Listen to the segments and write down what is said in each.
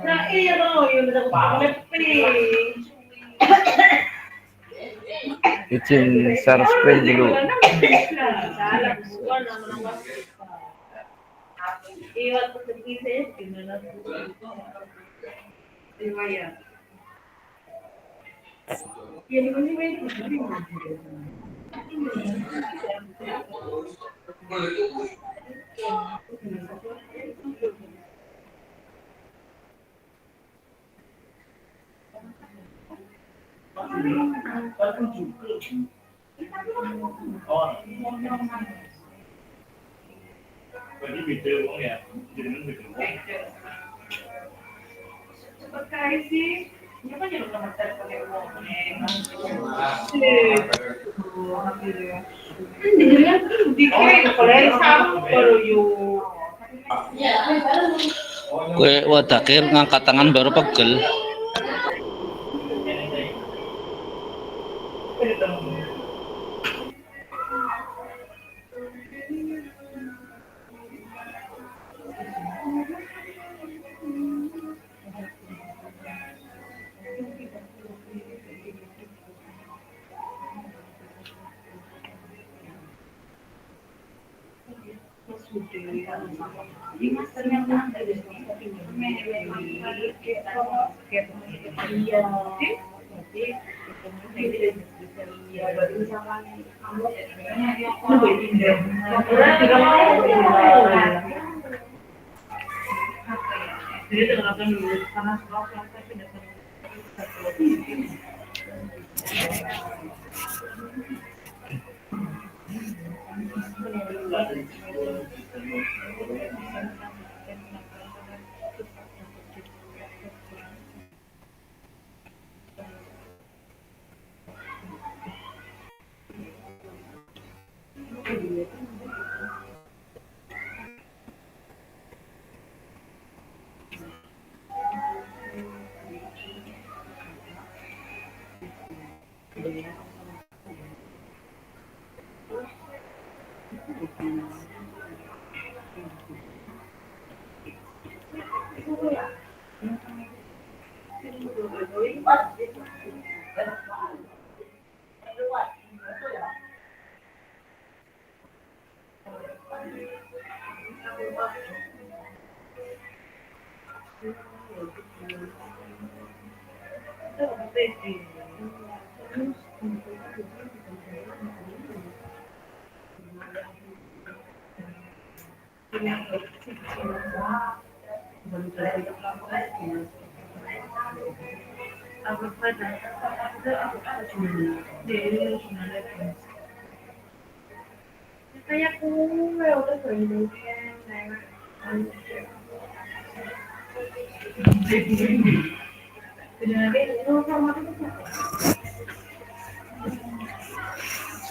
Nah, iya loh, yang udah izin share screen dulu. Kue wadake ngangkat tangan baru pegel.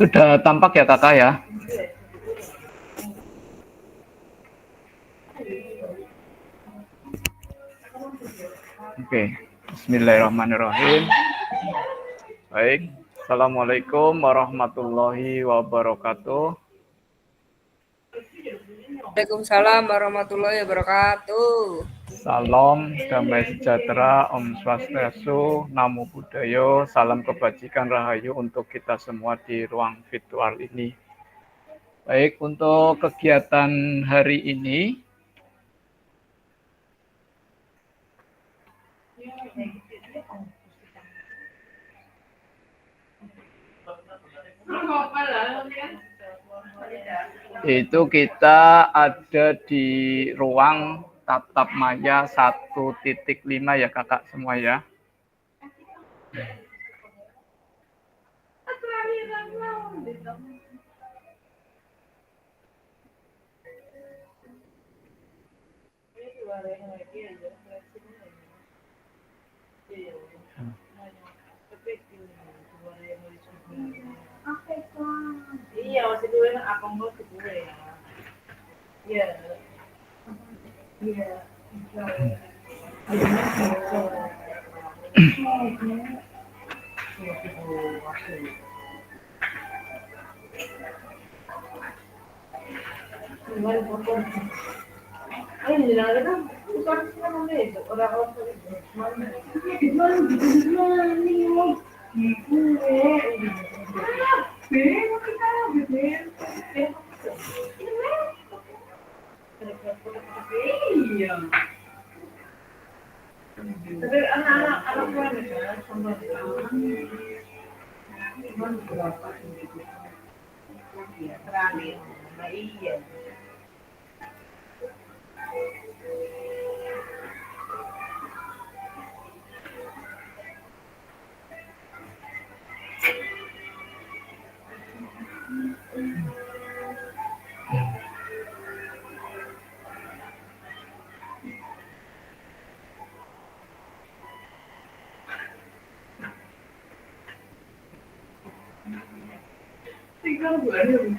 Sudah tampak ya kakak ya? Oke, bismillahirrahmanirrahim. Baik, assalamualaikum warahmatullahi wabarakatuh. Waalaikumsalam warahmatullahi wabarakatuh. Salam damai sejahtera, Om Swastiastu, Namo Buddhaya, salam kebajikan rahayu untuk kita semua di ruang virtual ini. Baik, untuk kegiatan hari ini, itu kita ada di ruang tatap maya 1.5 ya kakak semua ya. Iya, masih dulu yang akong mau ke gue ya. Iya. Iya. Igual por ay, la verdad, no me eso, ahora tapi anak-anak anak sama terakhir, iya. Tinggal baru.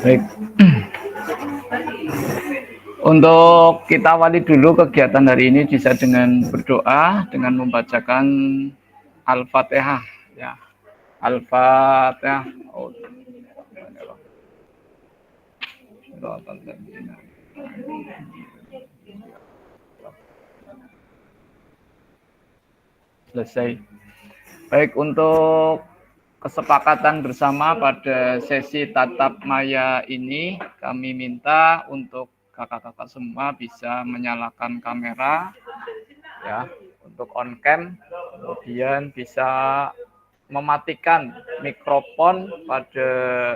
Baik. Untuk kita awali dulu kegiatan hari ini bisa dengan berdoa, dengan membacakan Al-Fatihah. Ya, Al-Fatihah. Selesai. Baik, untuk kesepakatan bersama pada sesi tatap maya ini, kami minta untuk kakak-kakak semua bisa menyalakan kamera, ya, untuk on cam, kemudian bisa mematikan mikrofon pada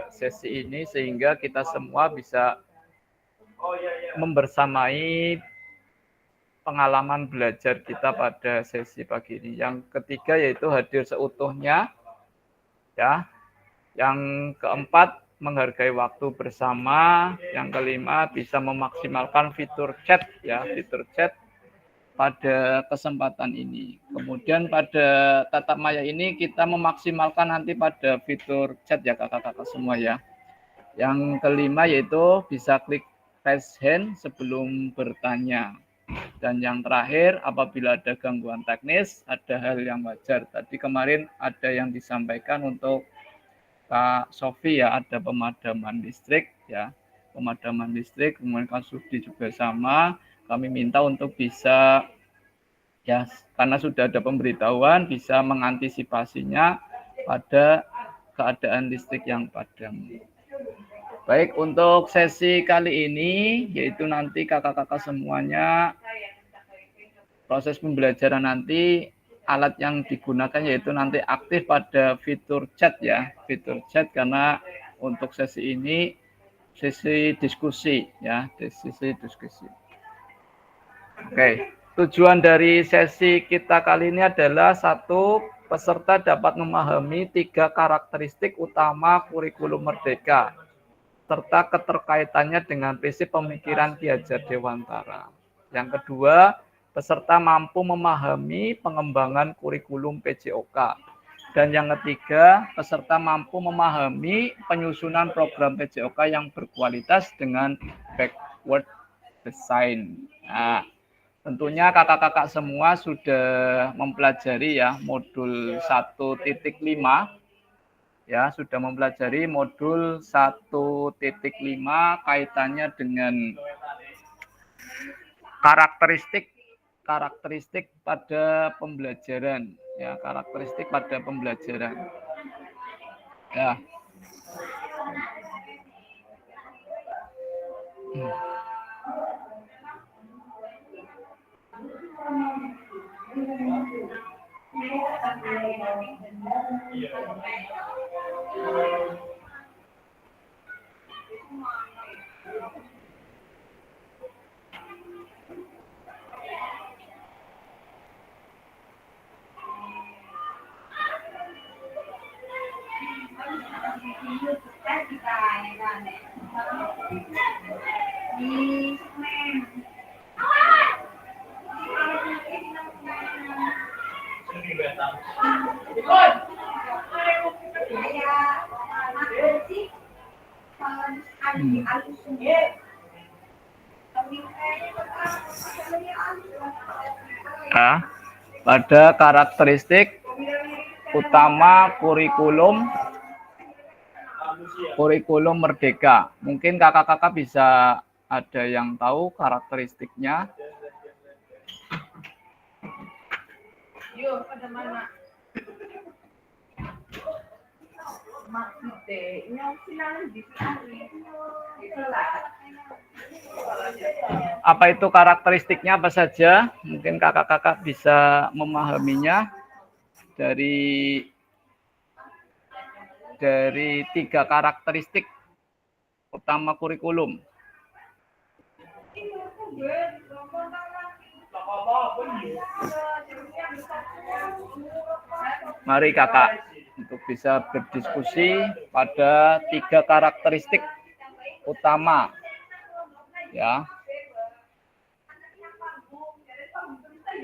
sesi ini sehingga kita semua bisa membersamai pengalaman belajar kita pada sesi pagi ini. Yang ketiga yaitu hadir seutuhnya, ya. Yang keempat menghargai waktu bersama. Yang kelima bisa memaksimalkan fitur chat, ya, fitur chat pada kesempatan ini. Kemudian pada tatap maya ini kita memaksimalkan nanti pada fitur chat, ya kakak-kakak semua, ya. Yang kelima yaitu bisa klik raise hand sebelum bertanya. Dan yang terakhir, apabila ada gangguan teknis, ada hal yang wajar. Tadi kemarin ada yang disampaikan untuk Kak Sofi, ya, ada pemadaman listrik, ya, pemadaman listrik. Kemudian Kak Sudi juga sama. Kami minta untuk bisa, ya, karena sudah ada pemberitahuan, bisa mengantisipasinya pada keadaan listrik yang padam. Baik, untuk sesi kali ini, yaitu nanti kakak-kakak semuanya, proses pembelajaran nanti, alat yang digunakan yaitu nanti aktif pada fitur chat, ya, fitur chat, karena untuk sesi ini, sesi diskusi, ya, sesi diskusi. Oke, tujuan dari sesi kita kali ini adalah satu, peserta dapat memahami 3 karakteristik utama kurikulum Merdeka, serta keterkaitannya dengan prinsip pemikiran Ki Hajar Dewantara. Yang kedua, peserta mampu memahami pengembangan kurikulum PJOK. Dan yang ketiga, peserta mampu memahami penyusunan program PJOK yang berkualitas dengan backward design. Nah, tentunya kakak-kakak semua sudah mempelajari, ya, modul 1.5, ya, sudah mempelajari modul 1.5 kaitannya dengan karakteristik pada pembelajaran, ya, karakteristik pada pembelajaran, ya. Nah, pada karakteristik utama kurikulum merdeka. Mungkin kakak-kakak bisa ada yang tahu karakteristiknya. Yuk, pada mana? Apa itu karakteristiknya, apa saja? Mungkin kakak-kakak bisa memahaminya dari 3 karakteristik utama kurikulum. Mari kakak untuk bisa berdiskusi pada 3 karakteristik utama, ya.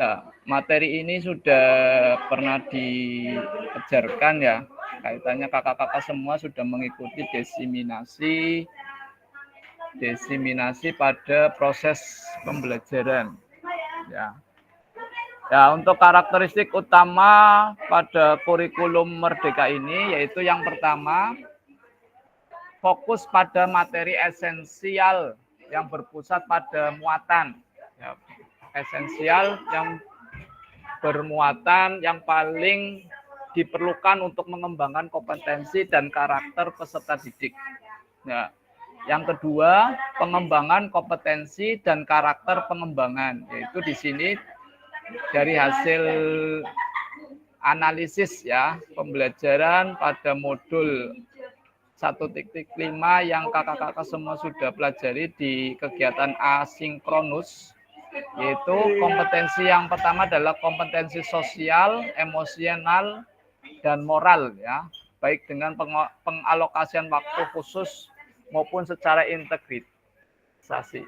Nah, materi ini sudah pernah diajarkan ya, kaitannya kakak-kakak semua sudah mengikuti desiminasi pada proses pembelajaran, ya. Ya, untuk karakteristik utama pada kurikulum merdeka ini yaitu yang pertama, fokus pada materi esensial yang berpusat pada muatan. Ya, esensial yang bermuatan yang paling diperlukan untuk mengembangkan kompetensi dan karakter peserta didik. Nah, yang kedua, pengembangan kompetensi dan karakter pengembangan, yaitu di sini dari hasil analisis ya pembelajaran pada modul 1.5 yang kakak-kakak semua sudah pelajari di kegiatan asinkronus, yaitu kompetensi yang pertama adalah kompetensi sosial, emosional, dan moral ya, baik dengan pengalokasian waktu khusus maupun secara integritasasi.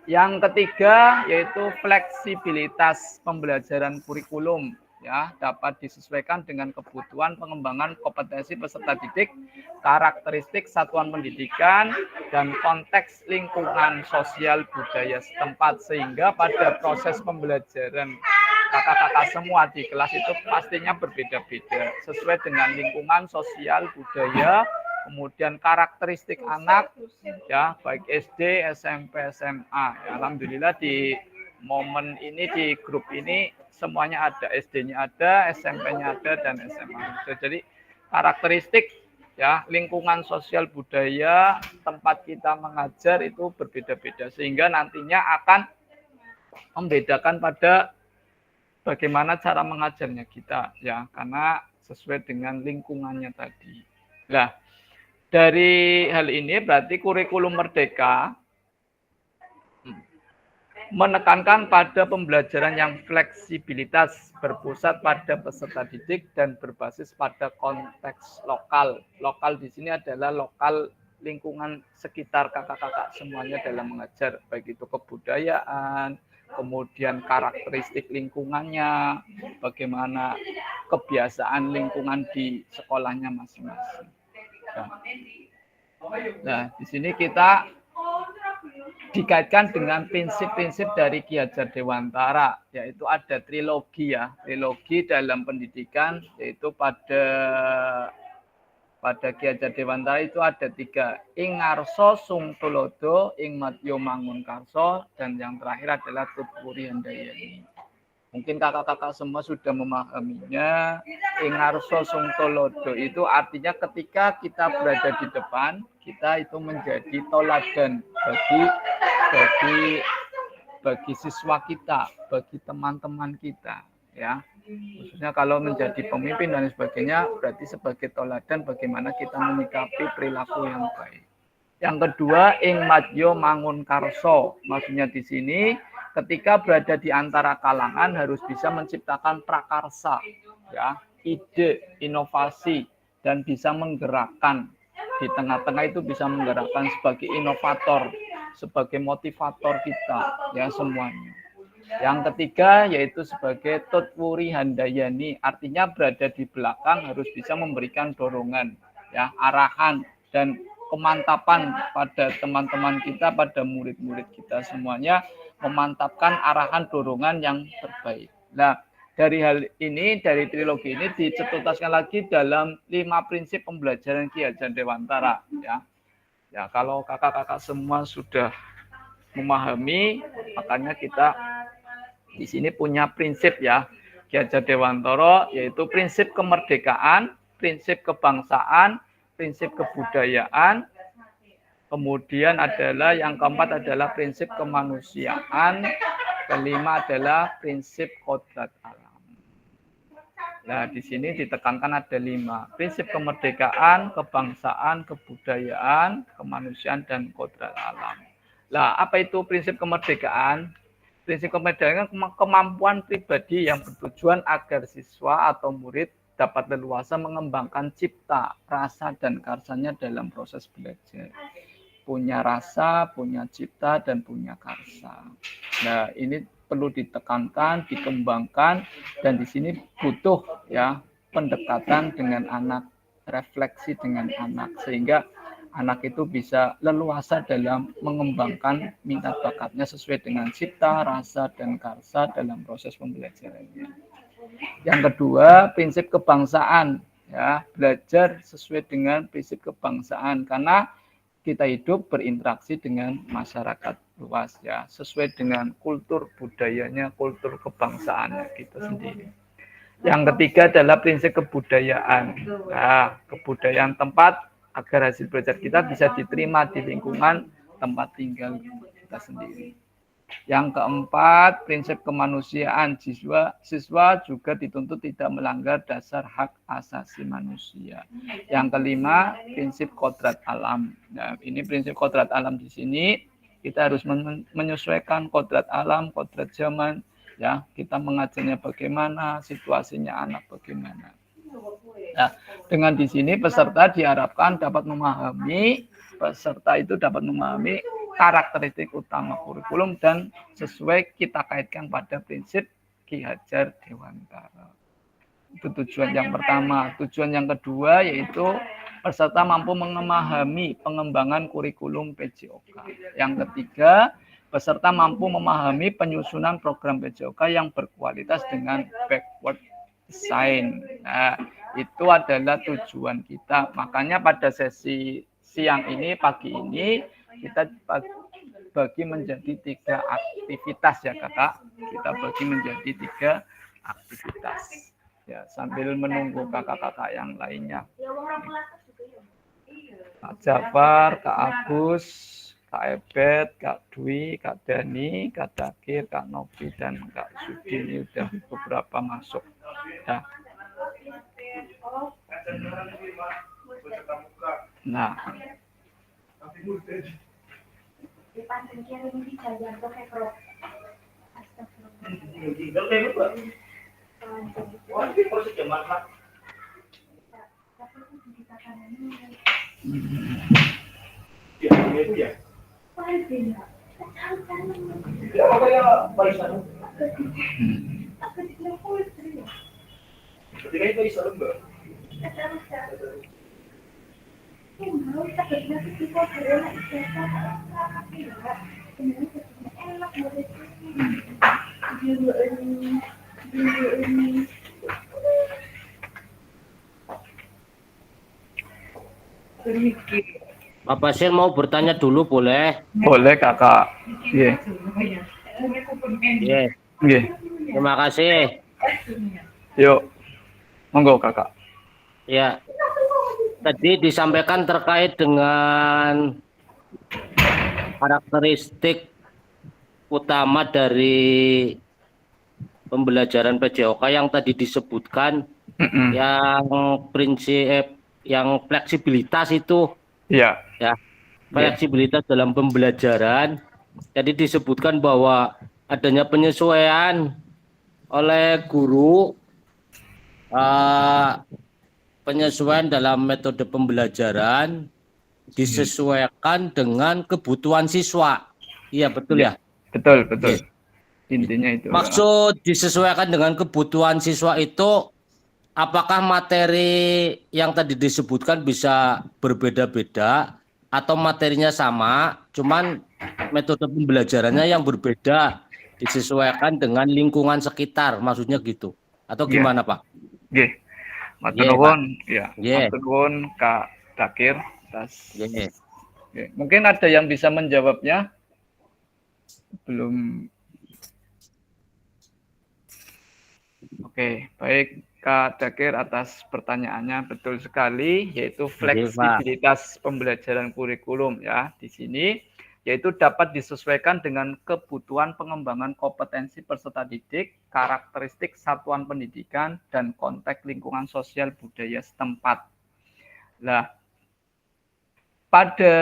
Yang ketiga yaitu fleksibilitas pembelajaran kurikulum ya, dapat disesuaikan dengan kebutuhan pengembangan kompetensi peserta didik, karakteristik satuan pendidikan, dan konteks lingkungan sosial budaya setempat, sehingga pada proses pembelajaran kakak-kakak semua di kelas itu pastinya berbeda-beda sesuai dengan lingkungan sosial budaya, kemudian karakteristik anak ya, baik SD, SMP, SMA. Ya, alhamdulillah di momen ini, di grup ini semuanya ada, SD-nya ada, SMP-nya ada, dan SMA ada. Jadi karakteristik ya lingkungan sosial budaya tempat kita mengajar itu berbeda-beda, sehingga nantinya akan membedakan pada bagaimana cara mengajarnya kita ya, karena sesuai dengan lingkungannya tadi. Nah, dari hal ini berarti kurikulum merdeka menekankan pada pembelajaran yang fleksibilitas, berpusat pada peserta didik, dan berbasis pada konteks lokal. Lokal di sini adalah lokal lingkungan sekitar kakak-kakak semuanya dalam mengajar, baik itu kebudayaan, kemudian karakteristik lingkungannya, bagaimana kebiasaan lingkungan di sekolahnya masing-masing. Nah, di sini kita dikaitkan dengan prinsip-prinsip dari Ki Hajar Dewantara, yaitu ada trilogi ya, trilogi dalam pendidikan, yaitu pada Ki Hajar Dewantara itu ada 3, ing ngarso sung tulodo, ing madya mangun karso, dan yang terakhir adalah tutpuri handayani. Mungkin kakak-kakak semua sudah memahaminya. Ing ngarso sung tulodo itu artinya ketika kita berada di depan, kita itu menjadi toladan bagi siswa kita, bagi teman-teman kita ya. Khususnya kalau menjadi pemimpin dan sebagainya, berarti sebagai toladan bagaimana kita menyikapi perilaku yang baik. Yang kedua, ing madya mangun karso. Maksudnya di sini ketika berada di antara kalangan harus bisa menciptakan prakarsa ya, ide, inovasi, dan bisa menggerakkan di tengah-tengah itu bisa menggerakkan sebagai inovator, sebagai motivator kita ya semuanya. Yang ketiga yaitu sebagai Tutwuri Handayani, artinya berada di belakang harus bisa memberikan dorongan, ya, arahan dan kemantapan pada teman-teman kita, pada murid-murid kita semuanya, memantapkan arahan dorongan yang terbaik. Nah, dari hal ini, dari trilogi ini dicetuskan lagi dalam 5 prinsip pembelajaran Ki Hajar Dewantara, ya. Ya, kalau kakak-kakak semua sudah memahami, makanya kita di sini punya prinsip ya Ki Hajar Dewantara, yaitu prinsip kemerdekaan, prinsip kebangsaan, prinsip kebudayaan, kemudian adalah yang keempat adalah prinsip kemanusiaan, kelima adalah prinsip kodrat alam. Nah, di sini ditekankan ada 5. Prinsip kemerdekaan, kebangsaan, kebudayaan, kemanusiaan, dan kodrat alam. Nah, apa itu prinsip kemerdekaan? Prinsip kemerdekaan kemampuan pribadi yang bertujuan agar siswa atau murid dapat leluasa mengembangkan cipta, rasa, dan karsanya dalam proses belajar. Punya rasa, punya cipta, dan punya karsa. Nah, ini perlu ditekankan, dikembangkan, dan di sini butuh ya pendekatan dengan anak, refleksi dengan anak, sehingga anak itu bisa leluasa dalam mengembangkan minat bakatnya sesuai dengan cipta, rasa, dan karsa dalam proses pembelajarannya. Yang kedua, prinsip kebangsaan, ya, belajar sesuai dengan prinsip kebangsaan karena kita hidup berinteraksi dengan masyarakat luas ya, sesuai dengan kultur budayanya, kultur kebangsaannya kita sendiri. Yang ketiga adalah prinsip kebudayaan. Nah, kebudayaan tempat agar hasil belajar kita bisa diterima di lingkungan tempat tinggal kita sendiri. Yang keempat, prinsip kemanusiaan. Siswa juga dituntut tidak melanggar dasar hak asasi manusia. Yang kelima, prinsip kodrat alam. Nah, ini prinsip kodrat alam di sini kita harus menyesuaikan kodrat alam, kodrat zaman. Ya, kita mengajarnya bagaimana, situasinya anak bagaimana. Nah, dengan di sini peserta diharapkan dapat memahami, karakteristik utama kurikulum dan sesuai kita kaitkan pada prinsip Ki Hajar Dewantara. Itu tujuan yang pertama. Tujuan yang kedua yaitu peserta mampu memahami pengembangan kurikulum PJOK. Yang ketiga, peserta mampu memahami penyusunan program PJOK yang berkualitas dengan backward design. Nah, itu adalah tujuan kita. Makanya pada sesi siang ini, pagi ini, kita bagi menjadi 3 aktivitas ya kakak. Kita bagi menjadi 3 aktivitas. Ya, sambil menunggu kakak-kakak yang lainnya. Kak Jafar, Kak Agus, Kak Ebet, Kak Dwi, Kak Dani, Kak Dakir, Kak Novi, dan Kak Sudi ini udah beberapa masuk. Ya. Nah, Pak Basir mau bertanya dulu boleh? boleh kakak. Iya. Yeah. Iya. Terima kasih. Yuk. Monggo kakak. Ya. Tadi disampaikan terkait dengan karakteristik utama dari pembelajaran PJOK yang tadi disebutkan, yang prinsip yang fleksibilitas itu. Iya. Ya, fleksibilitas dalam pembelajaran. Jadi disebutkan bahwa adanya penyesuaian oleh guru, penyesuaian dalam metode pembelajaran disesuaikan dengan kebutuhan siswa. Iya, betul ya? Betul, betul. Oke. Intinya itu. Maksud disesuaikan dengan kebutuhan siswa itu, apakah materi yang tadi disebutkan bisa berbeda-beda atau materinya sama, cuman metode pembelajarannya yang berbeda disesuaikan dengan lingkungan sekitar, maksudnya gitu. Atau Ya, gimana, Pak? nggih. Matur Iya, Pak. nuwun, ya. Iya. Matur nuwun Kak Dakir atas. Iya. Oke. Mungkin ada yang bisa menjawabnya? Belum. Oke, baik Kak Dakir atas pertanyaannya, betul sekali, yaitu Iya, Pak. fleksibilitas pembelajaran kurikulum ya di sini, yaitu dapat disesuaikan dengan kebutuhan pengembangan kompetensi peserta didik, karakteristik satuan pendidikan, dan konteks lingkungan sosial budaya setempat. Nah, pada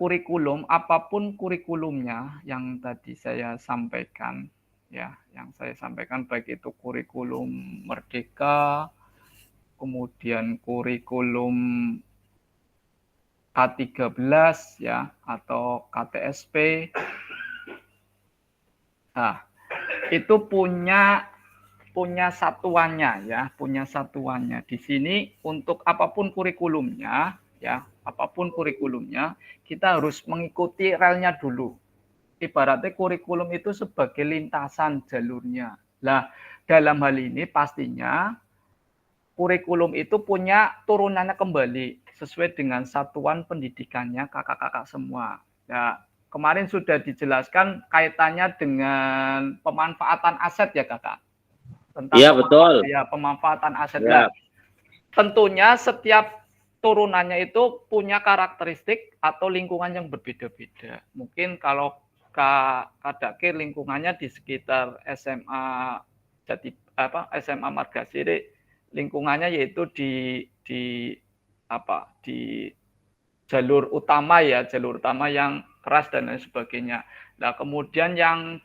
kurikulum, apapun kurikulumnya yang tadi saya sampaikan, ya, yang saya sampaikan baik itu kurikulum Merdeka, kemudian kurikulum K13 ya atau KTSP. Nah, itu punya satuannya ya, punya satuannya. Di sini untuk apapun kurikulumnya ya, apapun kurikulumnya, kita harus mengikuti relnya dulu. Ibaratnya kurikulum itu sebagai lintasan jalurnya. Nah, dalam hal ini pastinya kurikulum itu punya turunannya kembali sesuai dengan satuan pendidikannya kakak-kakak semua. Nah, kemarin sudah dijelaskan kaitannya dengan pemanfaatan aset ya kakak. Tentang Iya, betul. pemanfaatan aset. Ya. Nah, tentunya setiap turunannya itu punya karakteristik atau lingkungan yang berbeda-beda. Mungkin kalau Kak Dakir lingkungannya di sekitar SMA SMA Margasari, lingkungannya yaitu di jalur utama ya, jalur utama yang keras dan lain sebagainya. Nah, kemudian yang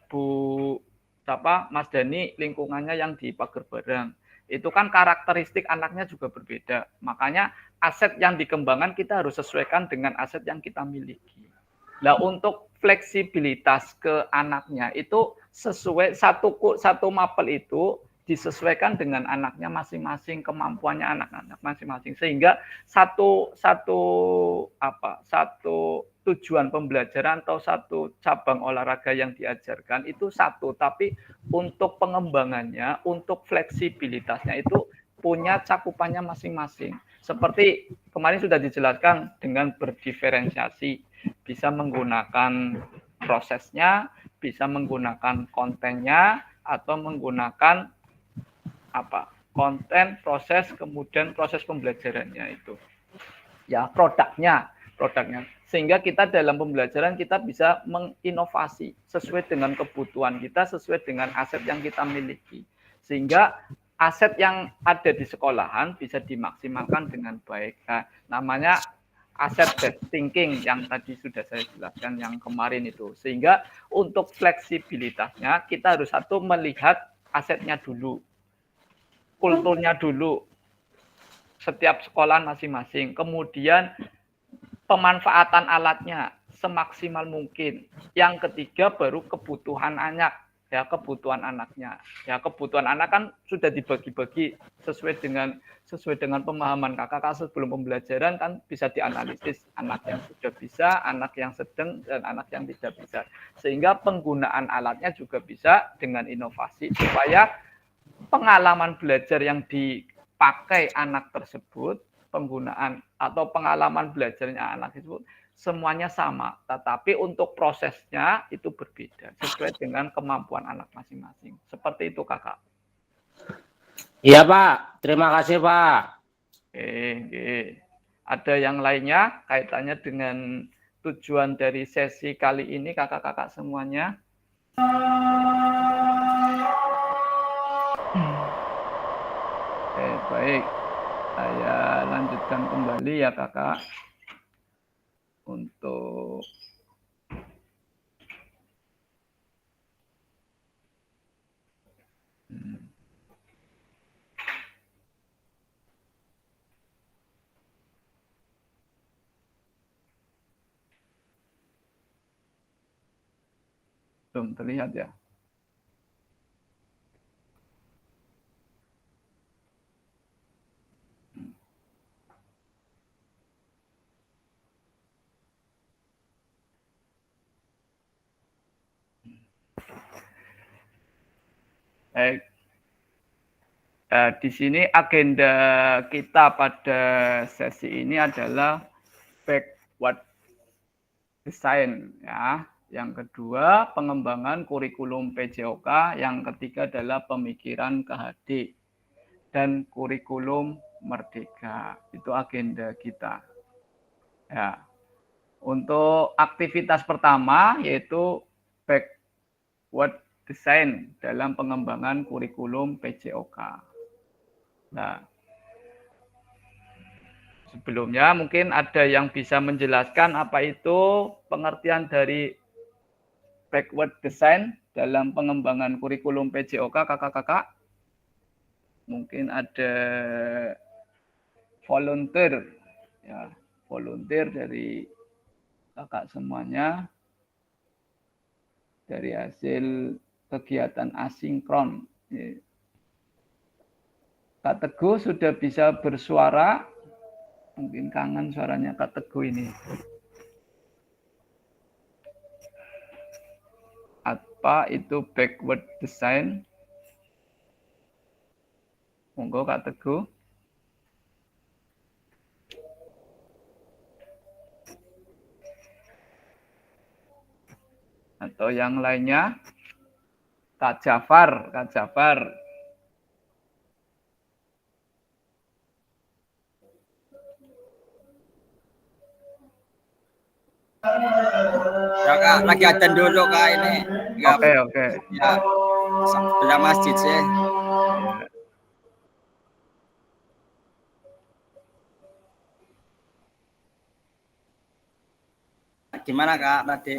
Mas Dani lingkungannya yang di Pager Barang. Itu kan karakteristik anaknya juga berbeda. Makanya aset yang dikembangkan kita harus sesuaikan dengan aset yang kita miliki. Nah, untuk fleksibilitas ke anaknya itu sesuai satu mapel itu disesuaikan dengan anaknya masing-masing, kemampuannya anak-anak masing-masing, sehingga satu tujuan pembelajaran atau satu cabang olahraga yang diajarkan itu satu, tapi untuk pengembangannya, untuk fleksibilitasnya itu punya cakupannya masing-masing. Seperti kemarin sudah dijelaskan dengan berdiferensiasi, bisa menggunakan prosesnya, bisa menggunakan kontennya, atau menggunakan konten, proses, kemudian proses pembelajarannya itu. Ya, produknya. Sehingga kita dalam pembelajaran kita bisa menginovasi sesuai dengan kebutuhan kita, sesuai dengan aset yang kita miliki. Sehingga aset yang ada di sekolahan bisa dimaksimalkan dengan baik. Nah, namanya aset based thinking yang tadi sudah saya jelaskan yang kemarin itu. Sehingga untuk fleksibilitasnya kita harus satu melihat asetnya dulu, kulturnya dulu, setiap sekolah masing-masing. Kemudian pemanfaatan alatnya semaksimal mungkin. Yang ketiga baru kebutuhan anak. Ya, kebutuhan anaknya. Ya, kebutuhan anak kan sudah dibagi-bagi sesuai dengan pemahaman kakak sebelum pembelajaran kan bisa dianalisis anak yang sudah bisa, anak yang sedang, dan anak yang tidak bisa. Sehingga penggunaan alatnya juga bisa dengan inovasi supaya pengalaman belajar yang dipakai anak tersebut, penggunaan atau pengalaman belajarnya anak tersebut semuanya sama, tetapi untuk prosesnya itu berbeda sesuai dengan kemampuan anak masing-masing. Seperti itu, kakak. Iya, Pak. Terima kasih, Pak. Oke. Ada yang lainnya kaitannya dengan tujuan dari sesi kali ini, kakak-kakak semuanya? Oke, baik. Saya lanjutkan kembali ya, kakak. Untuk Belum terlihat ya. Baik. Di sini agenda kita pada sesi ini adalah backward design ya. Yang kedua, pengembangan kurikulum PJOK. Yang ketiga adalah pemikiran KHD dan kurikulum merdeka. Itu agenda kita. Ya. Untuk aktivitas pertama yaitu backward design dalam pengembangan kurikulum PJOK. Nah, sebelumnya mungkin ada yang bisa menjelaskan apa itu pengertian dari backward design dalam pengembangan kurikulum PJOK, kakak-kakak. Mungkin ada volunteer, ya, volunteer dari kakak semuanya dari hasil kegiatan asinkron. Kak Teguh sudah bisa bersuara, mungkin kangen suaranya Kak Teguh ini. Apa itu backward design? Monggo Kak Teguh. Atau yang lainnya? Kak Jafar, Kak Jafar. Ya Kak, lagi adzan dulu Kak ini. Oke. Ya, sebelah masjid sih. Gimana Kak tadi?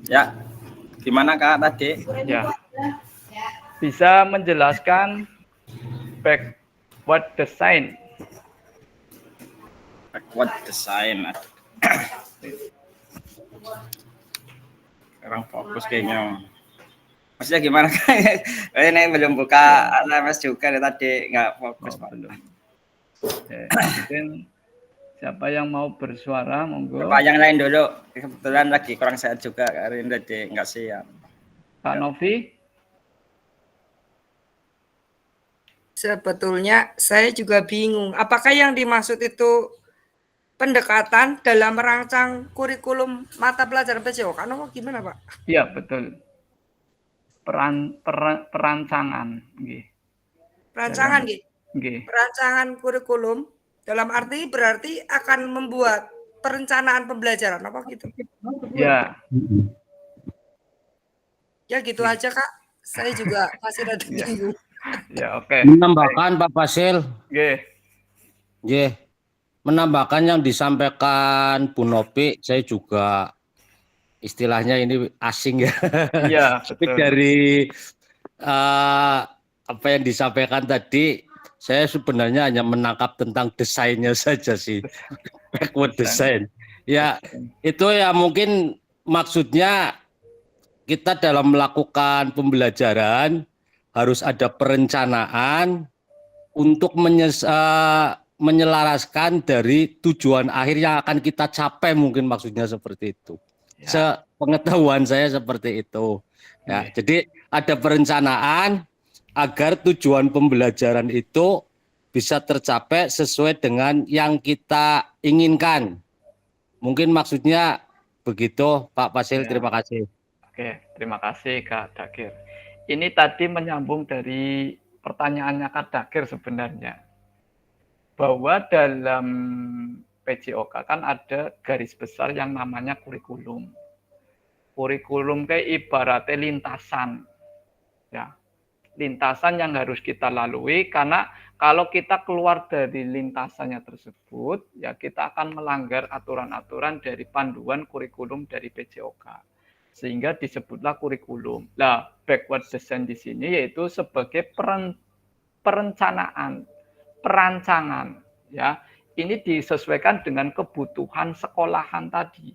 Ya, gimana Kak tadi? Ya. Bisa menjelaskan backward design. Backward design. Sekarang fokus kayaknya. Maksudnya gimana Kak? Ini belum buka LMS juga tadi nggak fokus Pak. Belum. Mungkin siapa yang mau bersuara, monggo. Pak yang lain dulu. Kebetulan lagi kurang sehat juga hari ini tadi nggak siap. Pak Novi. Sebetulnya saya juga bingung, apakah yang dimaksud itu pendekatan dalam merancang kurikulum mata pelajaran PJOK atau gimana Pak? Iya, betul. Perancangan. Perancangan gitu. Perancangan kurikulum dalam arti berarti akan membuat perencanaan pembelajaran apa gitu? Ya. Ya gitu aja Kak. Saya juga masih rada bingung. Ya, oke. Menambahkan Pak Fasil. Nggih. Menambahkan yang disampaikan Bu Nopi, saya juga istilahnya ini asing ya. Iya, Tapi dari apa yang disampaikan tadi, saya sebenarnya hanya menangkap tentang desainnya saja sih. Backward design. Ya, itu ya mungkin maksudnya kita dalam melakukan pembelajaran harus ada perencanaan untuk menyelaraskan dari tujuan akhir yang akan kita capai, mungkin maksudnya seperti itu. Ya. Sepengetahuan saya seperti itu. Ya, jadi ada perencanaan agar tujuan pembelajaran itu bisa tercapai sesuai dengan yang kita inginkan. Mungkin maksudnya begitu, Pak Fasil. Terima kasih. Oke, terima kasih Kak Dakir. Ini tadi menyambung dari pertanyaannya Kak Dakir sebenarnya. Bahwa dalam PJOK kan ada garis besar yang namanya kurikulum. Kurikulum kayak ibaratnya lintasan. Ya. lintasan yang harus kita lalui, karena kalau kita keluar dari lintasannya tersebut, ya kita akan melanggar aturan-aturan dari panduan kurikulum dari PJOK. Sehingga disebutlah kurikulum. Nah, backward design di sini yaitu sebagai perencanaan, perancangan, ya. Ini disesuaikan dengan kebutuhan sekolahan tadi.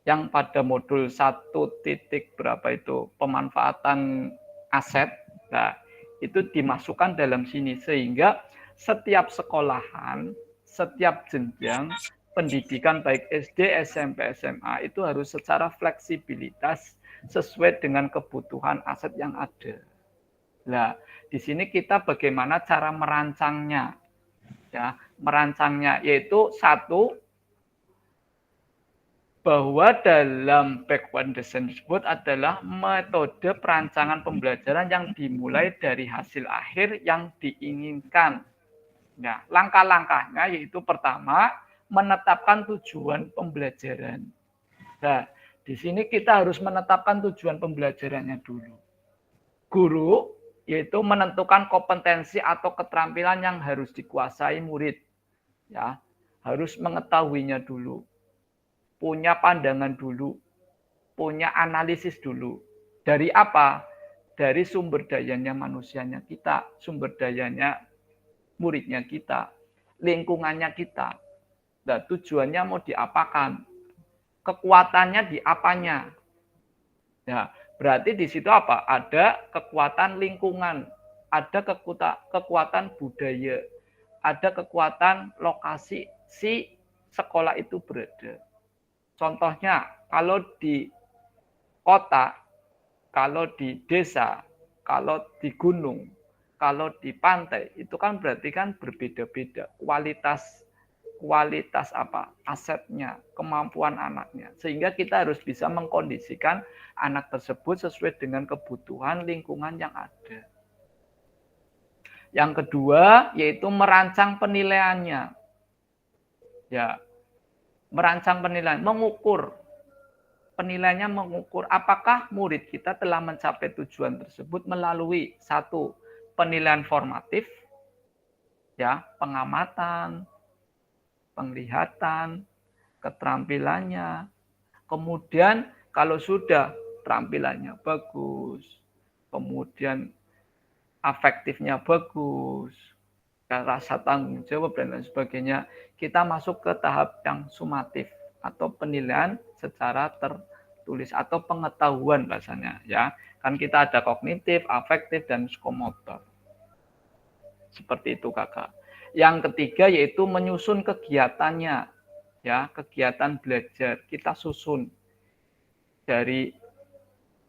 Yang pada modul 1 titik berapa itu pemanfaatan aset, nah, itu dimasukkan dalam sini sehingga setiap sekolahan, setiap jenjang pendidikan baik SD, SMP, SMA itu harus secara fleksibilitas sesuai dengan kebutuhan aset yang ada. Nah, di sini kita bagaimana cara merancangnya, ya, merancangnya yaitu satu, bahwa dalam backward design tersebut adalah metode perancangan pembelajaran yang dimulai dari hasil akhir yang diinginkan. Nah, langkah-langkahnya yaitu pertama, menetapkan tujuan pembelajaran. Nah, di sini kita harus menetapkan tujuan pembelajarannya dulu. Guru yaitu menentukan kompetensi atau keterampilan yang harus dikuasai murid. Ya, harus mengetahuinya dulu. Punya pandangan dulu, punya analisis dulu. Dari apa? Dari sumber dayanya manusianya kita, sumber dayanya muridnya kita, lingkungannya kita. Nah, tujuannya mau diapakan? Kekuatannya di apanya? Nah, berarti di situ apa? Ada kekuatan lingkungan, ada kekuatan budaya, ada kekuatan lokasi si sekolah itu berada. Contohnya, kalau di kota, kalau di desa, kalau di gunung, kalau di pantai, itu kan berarti kan berbeda-beda kualitas apa? Asetnya, kemampuan anaknya. Sehingga kita harus bisa mengkondisikan anak tersebut sesuai dengan kebutuhan lingkungan yang ada. Yang kedua, yaitu merancang penilaiannya. Ya, merancang penilaian, mengukur. Penilaiannya mengukur apakah murid kita telah mencapai tujuan tersebut melalui satu, penilaian formatif, ya, pengamatan, penglihatan, keterampilannya. Kemudian kalau sudah terampilannya bagus, kemudian afektifnya bagus, rasa tanggung jawab dan lain sebagainya, kita masuk ke tahap yang sumatif atau penilaian secara tertulis atau pengetahuan bahasanya, ya. Kan kita ada kognitif, afektif dan psikomotor. Seperti itu, Kakak. Yang ketiga yaitu menyusun kegiatannya, ya, kegiatan belajar kita susun dari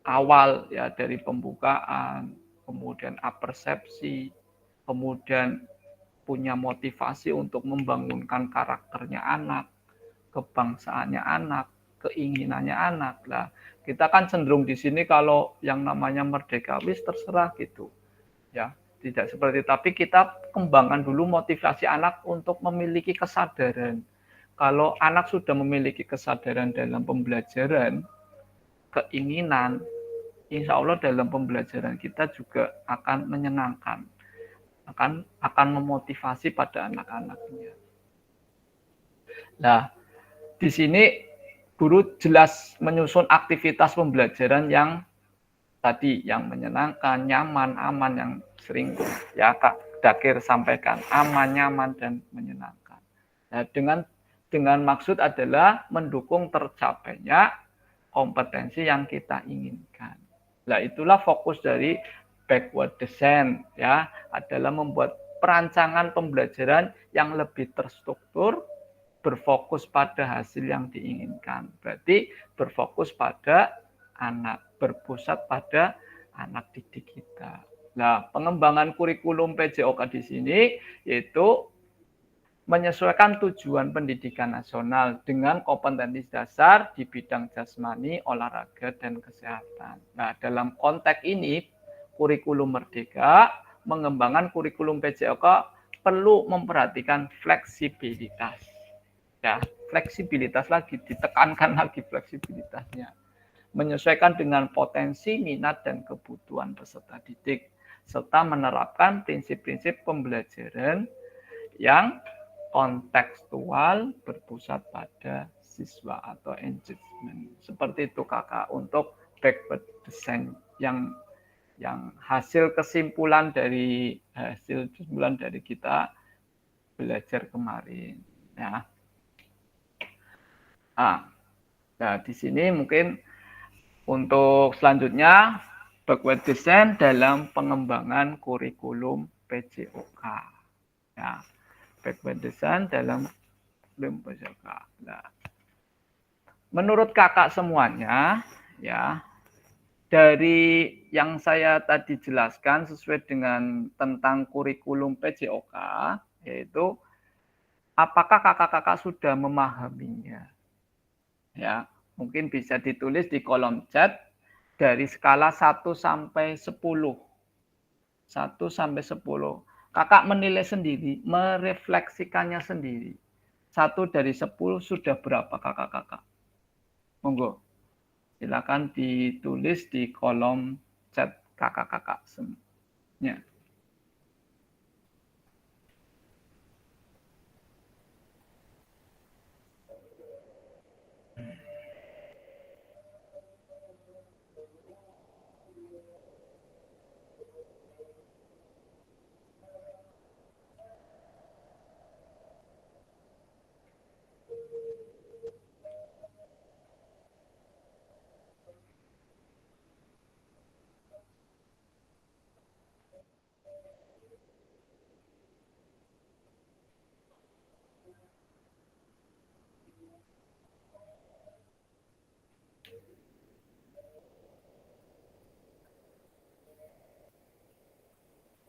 awal, ya, dari pembukaan, kemudian apersepsi, kemudian punya motivasi untuk membangunkan karakternya anak, kebangsaannya anak, keinginannya anak. Lah, kita kan cenderung di sini kalau yang namanya merdeka wis terserah gitu. Ya, tidak seperti itu, tapi kita kembangkan dulu motivasi anak untuk memiliki kesadaran. Kalau anak sudah memiliki kesadaran dalam pembelajaran, keinginan, insya Allah dalam pembelajaran kita juga akan menyenangkan. Akan memotivasi pada anak-anaknya. Nah, di sini guru jelas menyusun aktivitas pembelajaran yang tadi, yang menyenangkan, nyaman, aman, yang sering ya Kak Dakir sampaikan, aman, nyaman, dan menyenangkan. Nah, dengan maksud adalah mendukung tercapainya kompetensi yang kita inginkan. Nah, itulah fokus dari backward design, ya, adalah membuat perancangan pembelajaran yang lebih terstruktur, berfokus pada hasil yang diinginkan. Berarti berfokus pada anak, berpusat pada anak didik kita. Nah, pengembangan kurikulum PJOK di sini yaitu menyesuaikan tujuan pendidikan nasional dengan kompetensi dasar di bidang jasmani, olahraga, dan kesehatan. Nah, dalam konteks ini, kurikulum merdeka, mengembangkan kurikulum PJOK perlu memperhatikan fleksibilitas. Ya, fleksibilitas lagi, ditekankan lagi fleksibilitasnya. menyesuaikan dengan potensi, minat, dan kebutuhan peserta didik, serta menerapkan prinsip-prinsip pembelajaran yang kontekstual berpusat pada siswa atau engagement. Seperti itu kakak untuk backward design yang hasil kesimpulan dari kita belajar kemarin. Ya. Nah, di sini mungkin untuk selanjutnya backward design dalam pengembangan kurikulum PJOK. Ya, backward design dalam kurikulum PJOK. Nah, menurut kakak semuanya, ya, dari yang saya tadi jelaskan sesuai dengan tentang kurikulum PJOK, yaitu apakah kakak-kakak sudah memahaminya? Ya, mungkin bisa ditulis di kolom chat dari skala 1 sampai 10. 1 sampai 10. Kakak menilai sendiri, merefleksikannya sendiri. 1 dari 10 sudah berapa kakak-kakak? Monggo. Silakan ditulis di kolom chat kakak-kakak semuanya.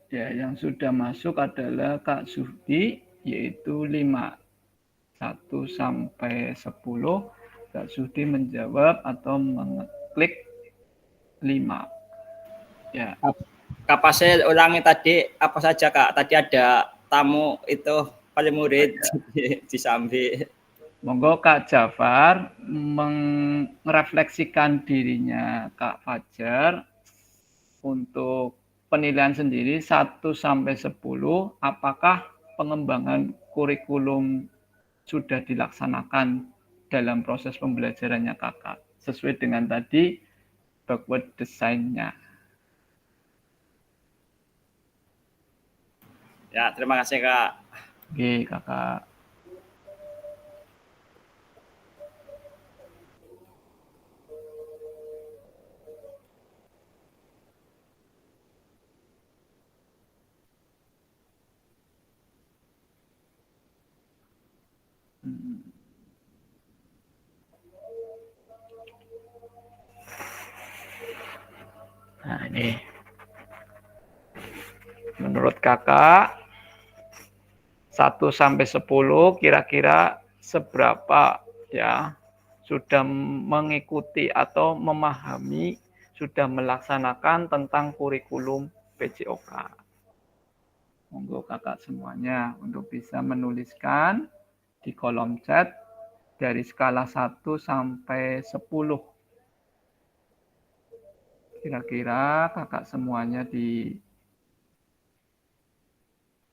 Ya, yang sudah masuk adalah Kak Zuhdi, yaitu 5. 1 sampai 10. Kak Zuhdi menjawab atau mengeklik 5. Ya. Kak, saya ulangi tadi apa saja Kak? Tadi ada tamu itu paling murid di Sambi. Monggo Kak Jafar merefleksikan dirinya Kak Fajar untuk penilaian sendiri 1 sampai 10, apakah pengembangan kurikulum sudah dilaksanakan dalam proses pembelajarannya kakak sesuai dengan tadi backward design-nya. Ya, terima kasih Kak. Oke, kakak. Nah, ini. Menurut kakak, 1 sampai 10 kira-kira seberapa ya sudah mengikuti atau memahami, sudah melaksanakan tentang kurikulum PJOK. Monggo kakak semuanya untuk bisa menuliskan di kolom chat dari skala 1 sampai 10. Kira-kira kakak semuanya di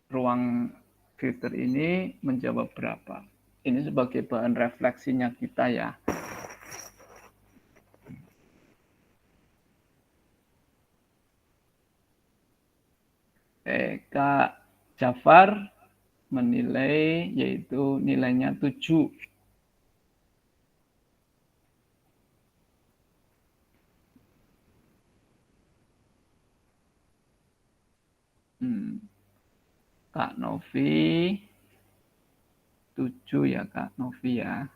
ruang filter ini menjawab berapa? Ini sebagai bahan refleksinya kita ya. Kak Jafar menilai yaitu nilainya 7. Kak Novi 7 ya Kak Novi ya.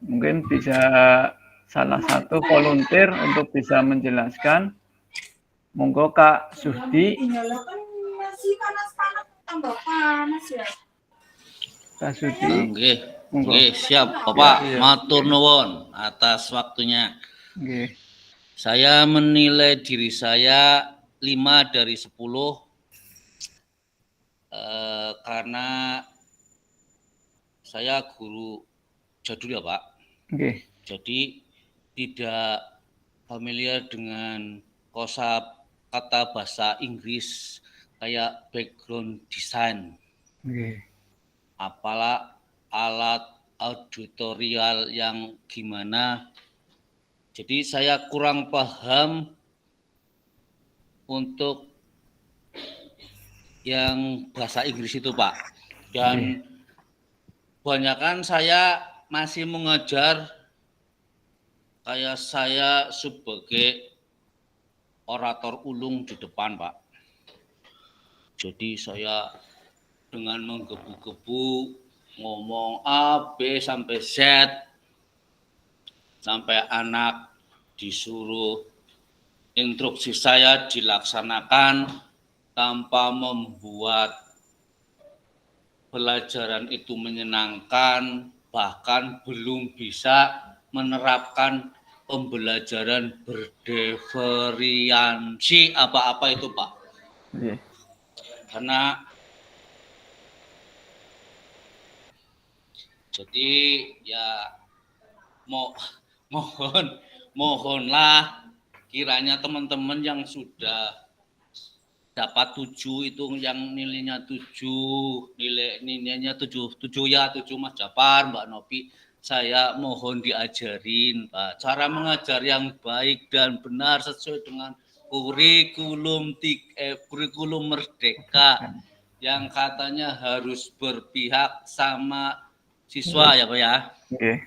Mungkin bisa salah satu volunteer untuk bisa menjelaskan. Monggo Kak Suhdi. Iyalah kan masih panas-panas tambah panas ya. Kak Suhdi. Nggih. Monggo. Nggih, siap Bapak. Iya. Matur nuwun atas waktunya. Nggih. Saya menilai diri saya 5 dari 10 karena saya guru jadul ya Pak. Nggih. Jadi tidak familiar dengan kosakata bahasa Inggris kayak background design. Nggih. Apalah alat auditorial yang gimana. Jadi saya kurang paham untuk yang bahasa Inggris itu Pak. Dan kebanyakan saya masih mengajar kayak saya sebagai orator ulung di depan Pak. Jadi saya dengan menggebu-gebu ngomong A, B sampai Z sampai anak disuruh instruksi saya dilaksanakan tanpa membuat pelajaran itu menyenangkan, bahkan belum bisa menerapkan pembelajaran berdifferensi apa-apa itu Pak. Nggih. Karena jadi ya mohonlah kiranya teman-teman yang sudah dapat 7 itu yang nilainya 7 nilainya 7 ya 7 Mas Japar, Mbak Nopi, saya mohon diajarin Pak cara mengajar yang baik dan benar sesuai dengan kurikulum Merdeka yang katanya harus berpihak sama siswa ya Pak ya. Nggih.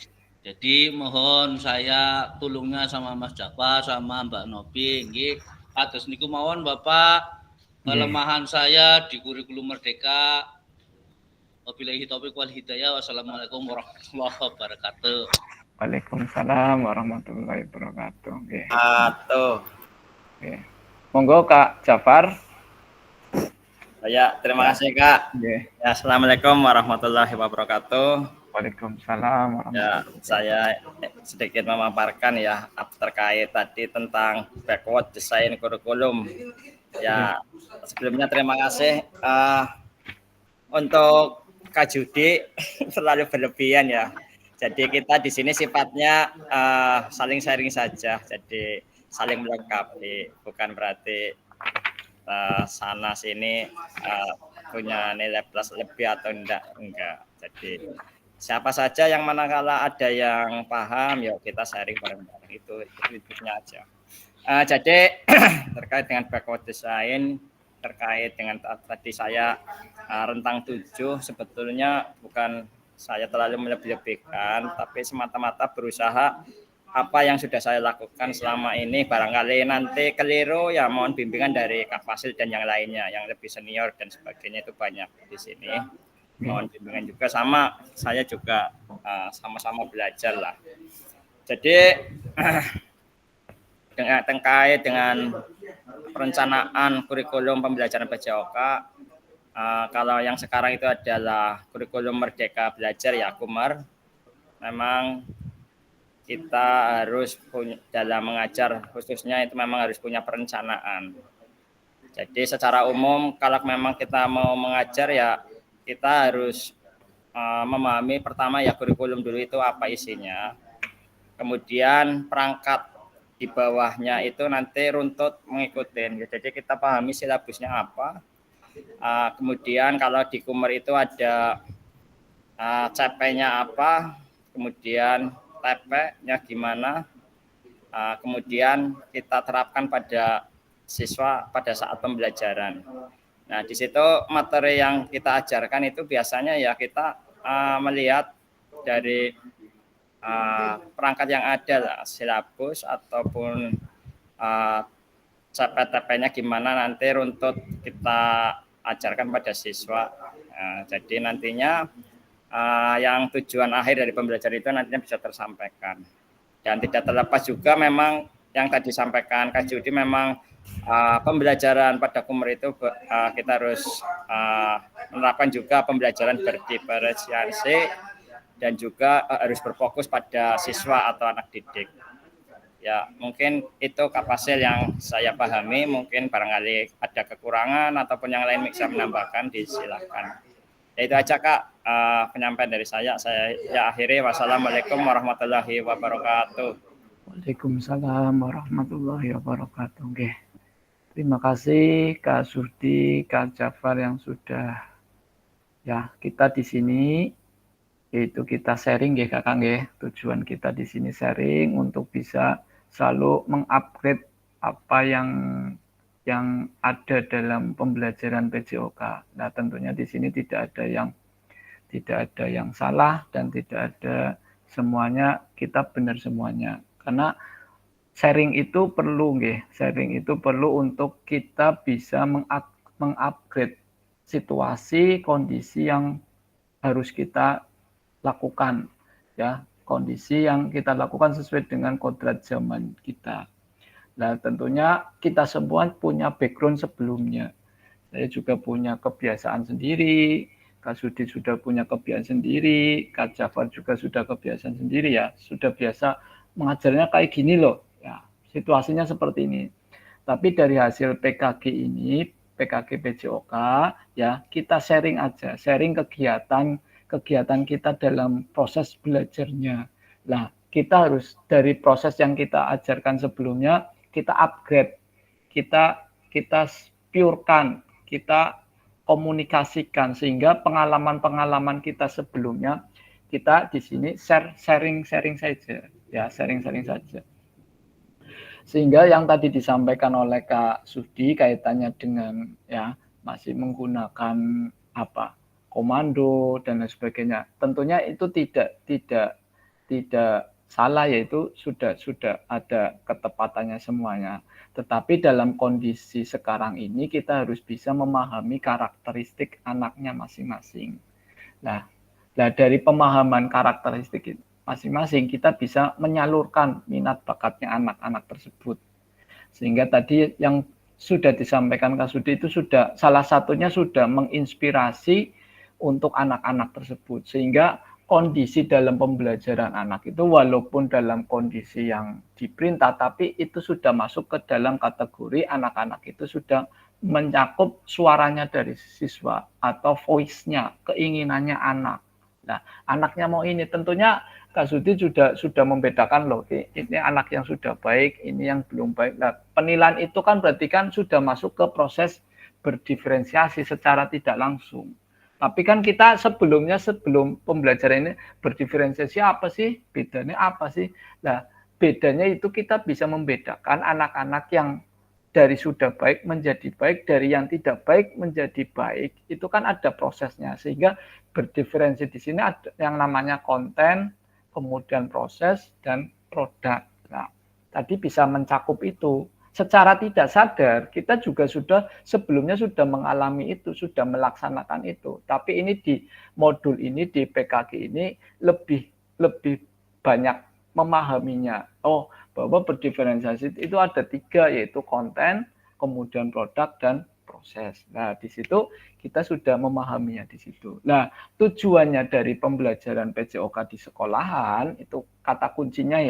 Jadi mohon saya tulungnya sama Mas Jafar sama Mbak Nopi nggih. Atus niku mawon Bapak. Kelemahan saya di kurikulum Merdeka. Wabillahi taufiq wal hidayah. Wassalamualaikum warahmatullahi wabarakatuh. Waalaikumsalam warahmatullahi wabarakatuh. Nggih. Atuh. Nggih. Monggo Kak Jafar. Ya, terima kasih Kak. Nggih. Ya, assalamualaikum warahmatullahi wabarakatuh. Waalaikumsalam Ya, warahmatullahi saya sedikit memaparkan ya terkait tadi tentang backward design kurikulum. Ya, sebelumnya terima kasih untuk Kak Judi selalu berlebihan ya. Jadi kita di sini sifatnya saling sharing saja. Jadi saling melengkapi, bukan berarti sana sini punya nilai plus lebih atau enggak. Jadi siapa saja yang manakala ada yang paham, yuk kita sharing bareng-bareng itu intinya aja. Jadi terkait dengan backward design, terkait dengan tadi saya rentang 7 sebetulnya bukan saya terlalu melebih-lebihkan, tapi semata-mata berusaha apa yang sudah saya lakukan selama ini. Barangkali nanti keliru ya mohon bimbingan dari Kak Fasil dan yang lainnya yang lebih senior dan sebagainya itu banyak di sini. Mohon bimbingan juga sama saya juga sama-sama belajar lah. Jadi terkait dengan perencanaan kurikulum pembelajaran PJOK, kalau yang sekarang itu adalah kurikulum Merdeka Belajar ya Kumar, memang kita harus punya, dalam mengajar khususnya itu memang harus punya perencanaan. Jadi secara umum kalau memang kita mau mengajar ya kita harus memahami pertama ya kurikulum dulu itu apa isinya, kemudian perangkat di bawahnya itu nanti runtut mengikuti. Jadi kita pahami silabusnya apa. Kemudian kalau di Kumar itu ada CP-nya apa, kemudian TP-nya gimana, kemudian kita terapkan pada siswa pada saat pembelajaran. Nah, di situ materi yang kita ajarkan itu biasanya ya kita melihat dari perangkat yang ada lah, silabus ataupun CP-TP-nya gimana nanti runtut kita ajarkan pada siswa. Jadi nantinya yang tujuan akhir dari pembelajaran itu nantinya bisa tersampaikan. Dan tidak terlepas juga memang yang tadi disampaikan Kak Judi, memang pembelajaran pada Kumur itu kita harus menerapkan juga pembelajaran berdiferensiasi dan juga harus berfokus pada siswa atau anak didik. Ya, mungkin itu Kak Fasil yang saya pahami, mungkin barangkali ada kekurangan ataupun yang lain bisa menambahkan, disilakan. Ya, itu aja Kak penyampaian dari saya ya akhiri. Wassalamualaikum warahmatullahi wabarakatuh. Waalaikumsalam warahmatullahi wabarakatuh. Oke. Terima kasih Kak Surdi, Kak Jafar yang sudah ya kita di sini itu kita sharing ya Kakak ya. Tujuan kita di sini sharing untuk bisa selalu mengupgrade apa yang ada dalam pembelajaran PJOK. Nah, tentunya di sini tidak ada yang salah dan tidak ada semuanya kita benar semuanya. Karena sharing itu perlu nggih. Sharing itu perlu untuk kita bisa mengupgrade situasi kondisi yang harus kita lakukan ya, kondisi yang kita lakukan sesuai dengan kodrat zaman kita. Nah, tentunya kita semua punya background sebelumnya. Saya juga punya kebiasaan sendiri, Kak Sudi sudah punya kebiasaan sendiri, Kak Jafar juga sudah kebiasaan sendiri ya, sudah biasa mengajarnya kayak gini loh. Ya, situasinya seperti ini. Tapi dari hasil PKG ini, PKG PJOK, ya kita sharing aja, sharing kegiatan kita dalam proses belajarnya. Nah, kita harus dari proses yang kita ajarkan sebelumnya, kita upgrade, kita purekan, kita komunikasikan sehingga pengalaman-pengalaman kita sebelumnya kita di sini sharing saja, ya sharing saja. Sehingga yang tadi disampaikan oleh Kak Sudi kaitannya dengan ya masih menggunakan apa komando dan lain sebagainya. Tentunya itu tidak salah, yaitu sudah ada ketepatannya semuanya. Tetapi dalam kondisi sekarang ini kita harus bisa memahami karakteristik anaknya masing-masing. Nah, dari pemahaman karakteristik masing-masing kita bisa menyalurkan minat bakatnya anak-anak tersebut. Sehingga tadi yang sudah disampaikan Kak Sudi itu sudah salah satunya sudah menginspirasi untuk anak-anak tersebut. Sehingga kondisi dalam pembelajaran anak itu walaupun dalam kondisi yang diperintah, tapi itu sudah masuk ke dalam kategori anak-anak itu sudah mencakup suaranya dari siswa atau voice-nya, keinginannya anak. Nah, anaknya mau ini, tentunya Kak Sudi sudah membedakan loh, ini anak yang sudah baik, ini yang belum baik. Nah, penilaian itu kan berarti kan sudah masuk ke proses berdiferensiasi secara tidak langsung. Tapi kan kita sebelum pembelajaran ini berdiferensiasi apa sih? Bedanya apa sih? Nah, bedanya itu kita bisa membedakan anak-anak yang dari sudah baik menjadi baik, dari yang tidak baik menjadi baik. Itu kan ada prosesnya. Sehingga berdiferensi di sini ada yang namanya konten, kemudian proses, dan produk. Nah, tadi bisa mencakup itu. Secara tidak sadar kita juga sebelumnya sudah mengalami itu, sudah melaksanakan itu. Tapi ini di modul ini, di PKG ini lebih banyak memahaminya. Oh, bahwa berdiferensiasi itu ada 3, yaitu konten, kemudian produk, dan proses. Nah, di situ kita sudah memahaminya di situ. Nah, tujuannya dari pembelajaran PJOK di sekolahan itu kata kuncinya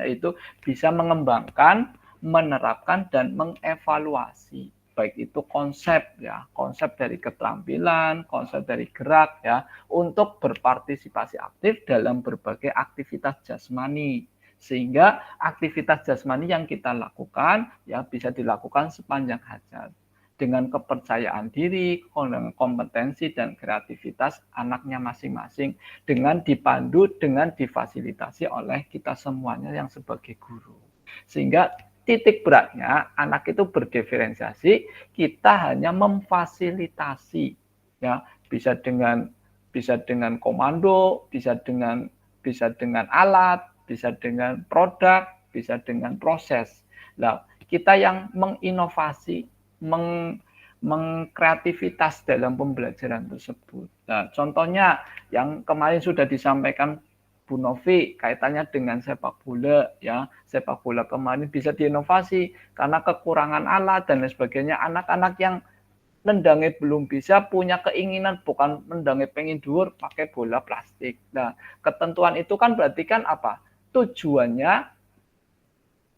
itu bisa mengembangkan, menerapkan, dan mengevaluasi, baik itu konsep dari keterampilan, konsep dari gerak ya, untuk berpartisipasi aktif dalam berbagai aktivitas jasmani, sehingga aktivitas jasmani yang kita lakukan ya bisa dilakukan sepanjang hajat dengan kepercayaan diri, kompetensi dan kreativitas anaknya masing-masing, dengan dipandu, dengan difasilitasi oleh kita semuanya yang sebagai guru. Sehingga titik beratnya anak itu berdiferensiasi, kita hanya memfasilitasi ya, bisa dengan komando, bisa dengan alat, bisa dengan produk, bisa dengan proses. Nah, kita yang menginovasi, mengkreativitas dalam pembelajaran tersebut. Nah, contohnya yang kemarin sudah disampaikan Bu Novi kaitannya dengan sepak bola ya. Sepak bola kemarin bisa diinovasi karena kekurangan alat dan lain sebagainya. Anak-anak yang nendangnya belum bisa punya keinginan bukan nendangnya pengen dhuwur pakai bola plastik. Nah, ketentuan itu kan berarti kan apa? Tujuannya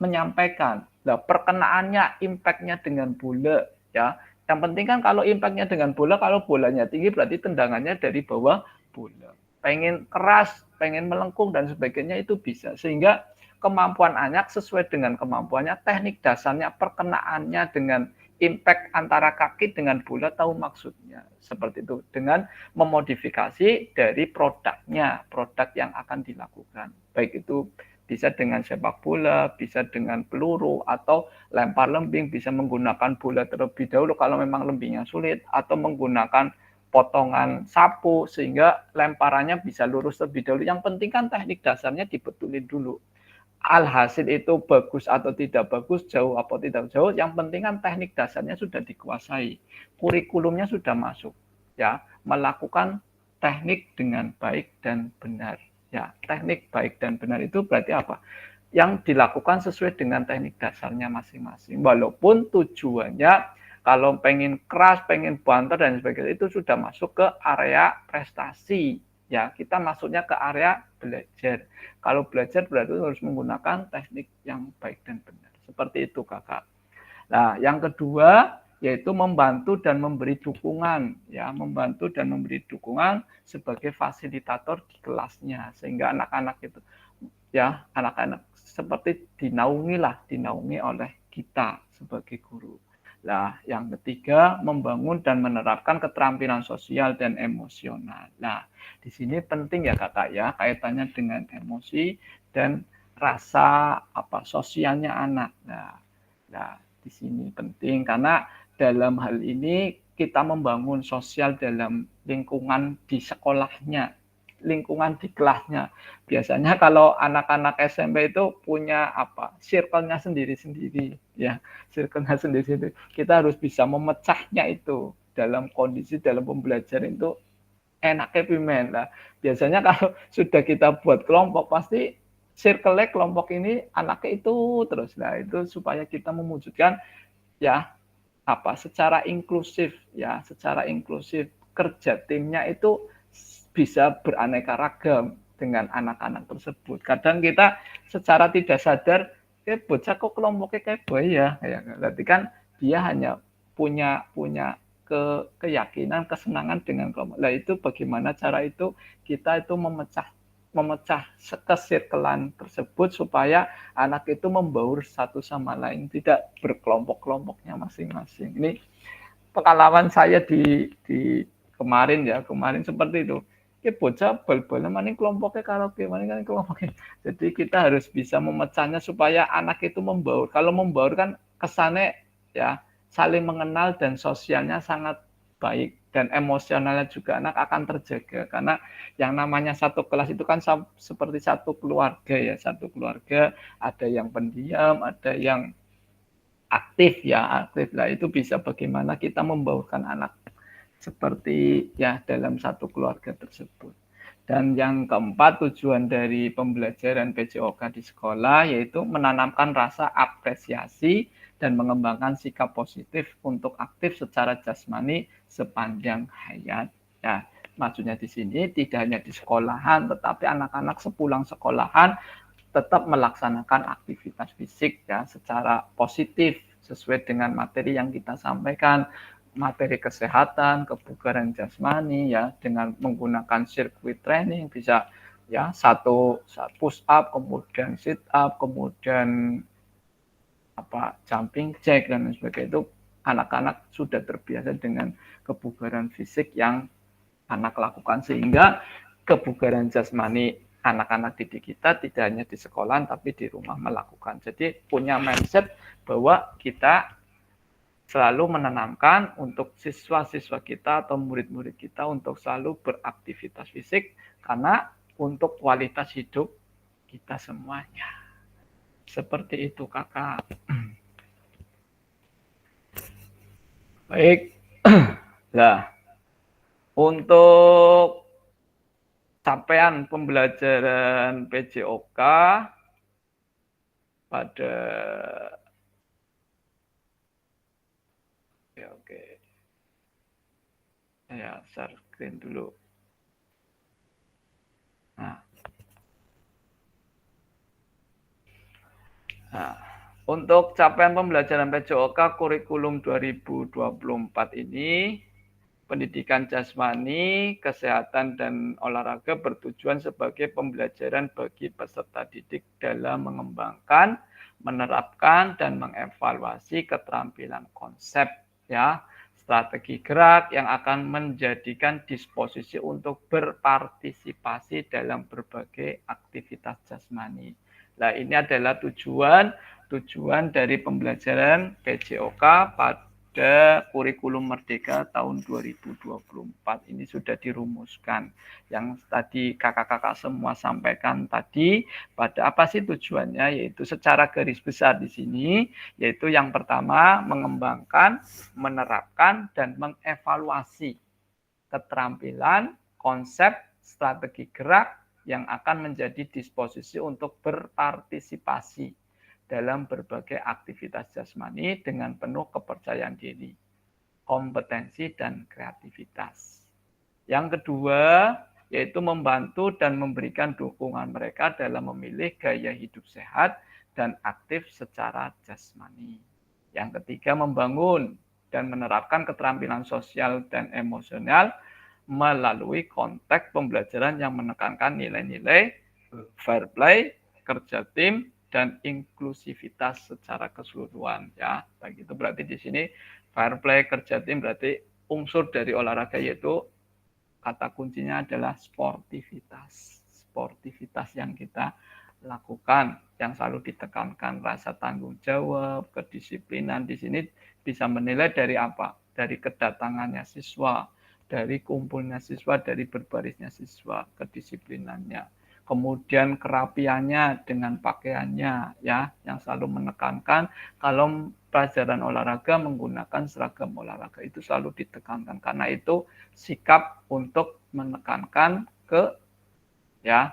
menyampaikan. Nah, perkenaannya, impact-nya dengan bola ya. Yang penting kan kalau impact-nya dengan bola, kalau bolanya tinggi berarti tendangannya dari bawah bola. Pengen keras, pengen melengkung dan sebagainya itu bisa. Sehingga kemampuan anak sesuai dengan kemampuannya, teknik dasarnya, perkenaannya dengan impact antara kaki dengan bola tahu maksudnya. Seperti itu. Dengan memodifikasi dari produknya, produk yang akan dilakukan. Baik itu bisa dengan sepak bola, bisa dengan peluru, atau lempar lembing, bisa menggunakan bola terlebih dahulu kalau memang lembingnya sulit, atau menggunakan potongan sapu sehingga lemparannya bisa lurus lebih dahulu. Yang penting kan teknik dasarnya dibetulin dulu. Alhasil itu bagus atau tidak bagus, jauh atau tidak jauh, yang penting kan teknik dasarnya sudah dikuasai. Kurikulumnya sudah masuk. Ya, melakukan teknik dengan baik dan benar. Ya, teknik baik dan benar itu berarti apa? Yang dilakukan sesuai dengan teknik dasarnya masing-masing. Walaupun tujuannya kalau pengen keras, pengen banter dan sebagainya itu sudah masuk ke area prestasi. Ya, kita masuknya ke area belajar. Kalau belajar berarti harus menggunakan teknik yang baik dan benar. Seperti itu, Kakak. Nah, yang kedua yaitu membantu dan memberi dukungan, ya, membantu dan memberi dukungan sebagai fasilitator di kelasnya sehingga anak-anak itu ya, anak-anak seperti dinaungi oleh kita sebagai guru. Nah, yang ketiga, membangun dan menerapkan keterampilan sosial dan emosional. Nah, di sini penting ya Kakak ya, kaitannya dengan emosi dan rasa sosialnya anak. Nah, di sini penting karena dalam hal ini kita membangun sosial dalam lingkungan di sekolahnya, lingkungan di kelasnya. Biasanya kalau anak-anak SMP itu punya circle-nya sendiri-sendiri ya, circle-nya sendiri-sendiri. Kita harus bisa memecahnya itu dalam kondisi dalam pembelajaran itu enaknya pimen lah. Biasanya kalau sudah kita buat kelompok pasti circle kelompok ini anaknya itu terus. Nah, itu supaya kita mewujudkan ya secara inklusif ya, secara inklusif kerja timnya itu bisa beraneka ragam dengan anak-anak tersebut. Kadang kita secara tidak sadar bocah kok kelompoknya kayak boy ya, berarti kan dia hanya punya keyakinan, kesenangan dengan kelompok. Nah, itu bagaimana cara itu kita itu memecah kesirkelan tersebut supaya anak itu membaur satu sama lain, tidak berkelompok-kelompoknya masing-masing. Ini pengalaman saya di kemarin seperti itu. Bocah bal-balan maning kelompoknya karaoke, maning kan kelompoknya. Jadi kita harus bisa memecahnya supaya anak itu membaur. Kalau membaur kan kesannya ya saling mengenal dan sosialnya sangat baik. Dan emosionalnya juga anak akan terjaga karena yang namanya satu kelas itu kan seperti satu keluarga ya, satu keluarga, ada yang pendiam, ada yang aktif ya, aktif lah. Itu bisa bagaimana kita membawakan anak seperti ya dalam satu keluarga tersebut. Dan yang keempat, tujuan dari pembelajaran PJOK di sekolah yaitu menanamkan rasa apresiasi dan mengembangkan sikap positif untuk aktif secara jasmani sepanjang hayat. Ya, maksudnya di sini tidak hanya di sekolahan, tetapi anak-anak sepulang sekolahan tetap melaksanakan aktivitas fisik ya secara positif sesuai dengan materi yang kita sampaikan. Materi kesehatan, kebugaran jasmani ya dengan menggunakan sirkuit training bisa ya satu push up, kemudian sit up, kemudian jumping jack dan sebagainya. Itu anak-anak sudah terbiasa dengan kebugaran fisik yang anak lakukan sehingga kebugaran jasmani anak-anak didik kita tidak hanya di sekolah tapi di rumah melakukan. Jadi punya mindset bahwa kita selalu menanamkan untuk siswa-siswa kita atau murid-murid kita untuk selalu beraktivitas fisik karena untuk kualitas hidup kita semuanya. Seperti itu Kakak. Baik, Nah, untuk capaian pembelajaran PJOK pada oke. Ya, share screen dulu. Nah, untuk capaian pembelajaran PJOK kurikulum 2024 ini, pendidikan jasmani, kesehatan, dan olahraga bertujuan sebagai pembelajaran bagi peserta didik dalam mengembangkan, menerapkan, dan mengevaluasi keterampilan konsep, ya, strategi gerak yang akan menjadikan disposisi untuk berpartisipasi dalam berbagai aktivitas jasmani. Nah, ini adalah tujuan dari pembelajaran PJOK pada kurikulum Merdeka tahun 2024 ini sudah dirumuskan. Yang tadi kakak-kakak semua sampaikan tadi, pada apa sih tujuannya? Yaitu secara garis besar di sini, yaitu yang pertama mengembangkan, menerapkan, dan mengevaluasi keterampilan, konsep, strategi gerak yang akan menjadi disposisi untuk berpartisipasi dalam berbagai aktivitas jasmani dengan penuh kepercayaan diri, kompetensi, dan kreativitas. Yang kedua, yaitu membantu dan memberikan dukungan mereka dalam memilih gaya hidup sehat dan aktif secara jasmani. Yang ketiga, membangun dan menerapkan keterampilan sosial dan emosional melalui konteks pembelajaran yang menekankan nilai-nilai fair play, kerja tim, dan inklusivitas secara keseluruhan. Ya, baik itu berarti di sini fair play, kerja tim berarti unsur dari olahraga yaitu kata kuncinya adalah sportivitas. Sportivitas yang kita lakukan, yang selalu ditekankan rasa tanggung jawab, kedisiplinan. Di sini bisa menilai dari apa? Dari kedatangannya siswa, dari kumpulnya siswa, dari berbarisnya siswa, kedisiplinannya. Kemudian kerapiannya dengan pakaiannya, ya, yang selalu menekankan kalau pelajaran olahraga menggunakan seragam olahraga itu selalu ditekankan karena itu sikap untuk menekankan ke ya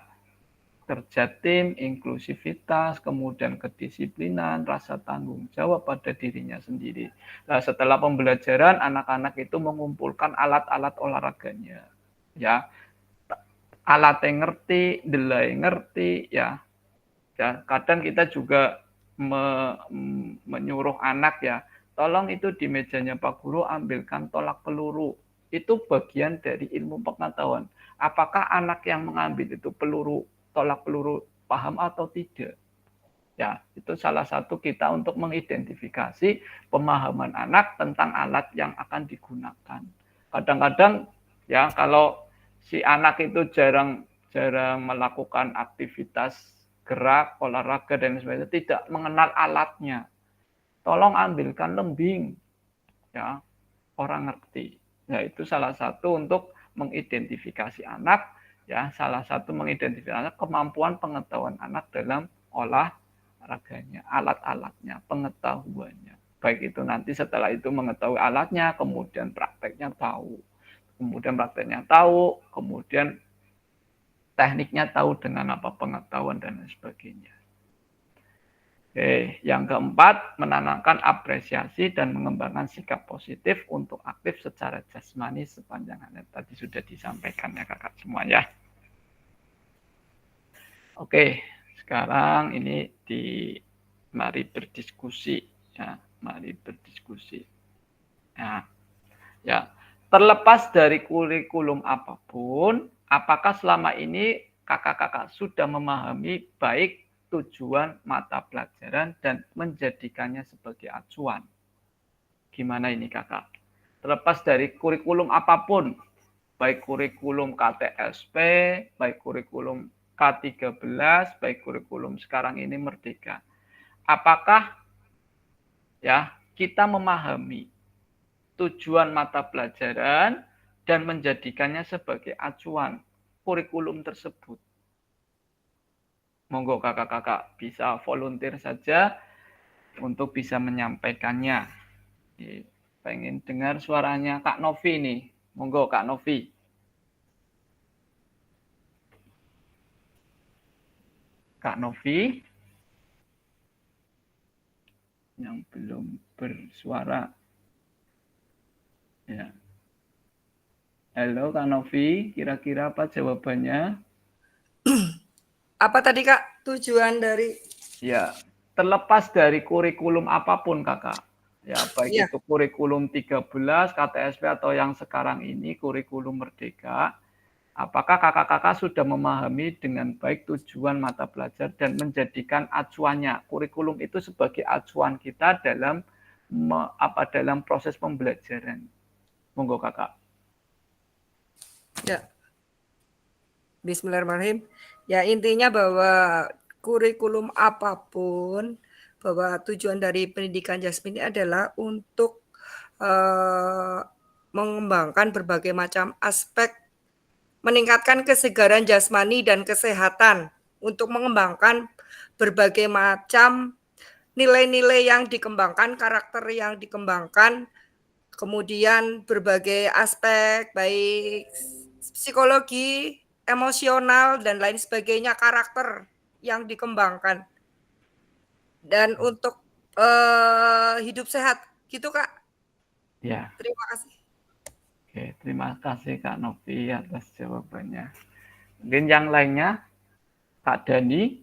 kerja tim, inklusivitas, kemudian kedisiplinan, rasa tanggung jawab pada dirinya sendiri. Nah, setelah pembelajaran anak-anak itu mengumpulkan alat-alat olahraganya, ya, alatnya ngerti, delay ngerti, ya. Ya, kadang kita juga menyuruh anak ya, tolong itu di mejanya Pak Guru ambilkan tolak peluru. Itu bagian dari ilmu pengetahuan. Apakah anak yang mengambil itu tolak peluru paham atau tidak? Ya, itu salah satu kita untuk mengidentifikasi pemahaman anak tentang alat yang akan digunakan. Kadang-kadang ya kalau si anak itu jarang melakukan aktivitas gerak, olahraga dan sebagainya, tidak mengenal alatnya. Tolong ambilkan lembing. Ya, orang ngerti. Ya, itu salah satu untuk mengidentifikasi anak, ya, salah satu mengidentifikasi kemampuan pengetahuan anak dalam olahraganya, alat-alatnya, pengetahuannya. Baik itu nanti setelah itu mengetahui alatnya, kemudian prakteknya tahu. Kemudian tekniknya tahu dengan apa pengetahuan dan sebagainya. Oke, yang keempat, menanamkan apresiasi dan mengembangkan sikap positif untuk aktif secara jasmani sepanjang hari. Tadi sudah disampaikan ya kakak semua ya. Oke, sekarang ini mari berdiskusi ya, mari berdiskusi. Ya, terlepas dari kurikulum apapun, apakah selama ini kakak-kakak sudah memahami baik tujuan mata pelajaran dan menjadikannya sebagai acuan? Gimana ini kakak? Terlepas dari kurikulum apapun, baik kurikulum KTSP, baik kurikulum K13, baik kurikulum sekarang ini Merdeka. Apakah ya kita memahami tujuan mata pelajaran dan menjadikannya sebagai acuan kurikulum tersebut? Monggo kakak-kakak bisa volunteer saja untuk bisa menyampaikannya. pengen dengar suaranya Kak Novi nih. Monggo Kak Novi. Kak Novi yang belum bersuara. Ya. Halo Kak Novi, kira-kira apa jawabannya? Apa tadi Kak tujuan dari Ya, terlepas dari kurikulum apapun Kakak. Ya, baik ya itu kurikulum 13, KTSP atau yang sekarang ini kurikulum Merdeka. Apakah kakak-kakak sudah memahami dengan baik tujuan mata belajar dan menjadikan acuannya kurikulum itu sebagai acuan kita dalam dalam proses pembelajaran? Monggo kakak. ya Bismillahirrahmanirrahim. Ya intinya bahwa kurikulum apapun bahwa tujuan dari pendidikan Jasmine ini adalah untuk mengembangkan berbagai macam aspek, meningkatkan kesegaran jasmani dan kesehatan untuk mengembangkan berbagai macam nilai-nilai yang dikembangkan, karakter yang dikembangkan, kemudian berbagai aspek baik psikologi, emosional dan lain sebagainya, karakter yang dikembangkan. Dan untuk hidup sehat gitu Kak. Ya. Terima kasih. Oke, terima kasih Kak Novi atas jawabannya. Mungkin yang lainnya, Kak Dani,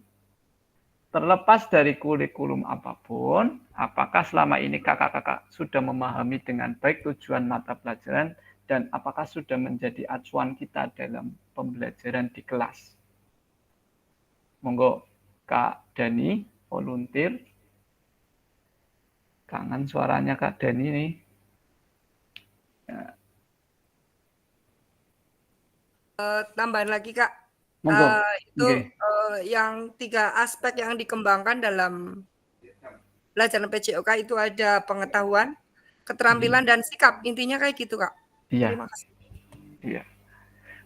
terlepas dari kurikulum apapun, apakah selama ini kakak-kakak sudah memahami dengan baik tujuan mata pelajaran dan apakah sudah menjadi acuan kita dalam pembelajaran di kelas? Monggo, Kak Dani, volunteer. Kangen suaranya Kak Dani nih. Ya. Tambahan lagi Kak. Monggo. Itu Oke. yang 3 aspek yang dikembangkan dalam pelajaran PJOK itu ada pengetahuan, keterampilan dan sikap. Intinya kayak gitu Kak. Iya. Terima kasih. Iya.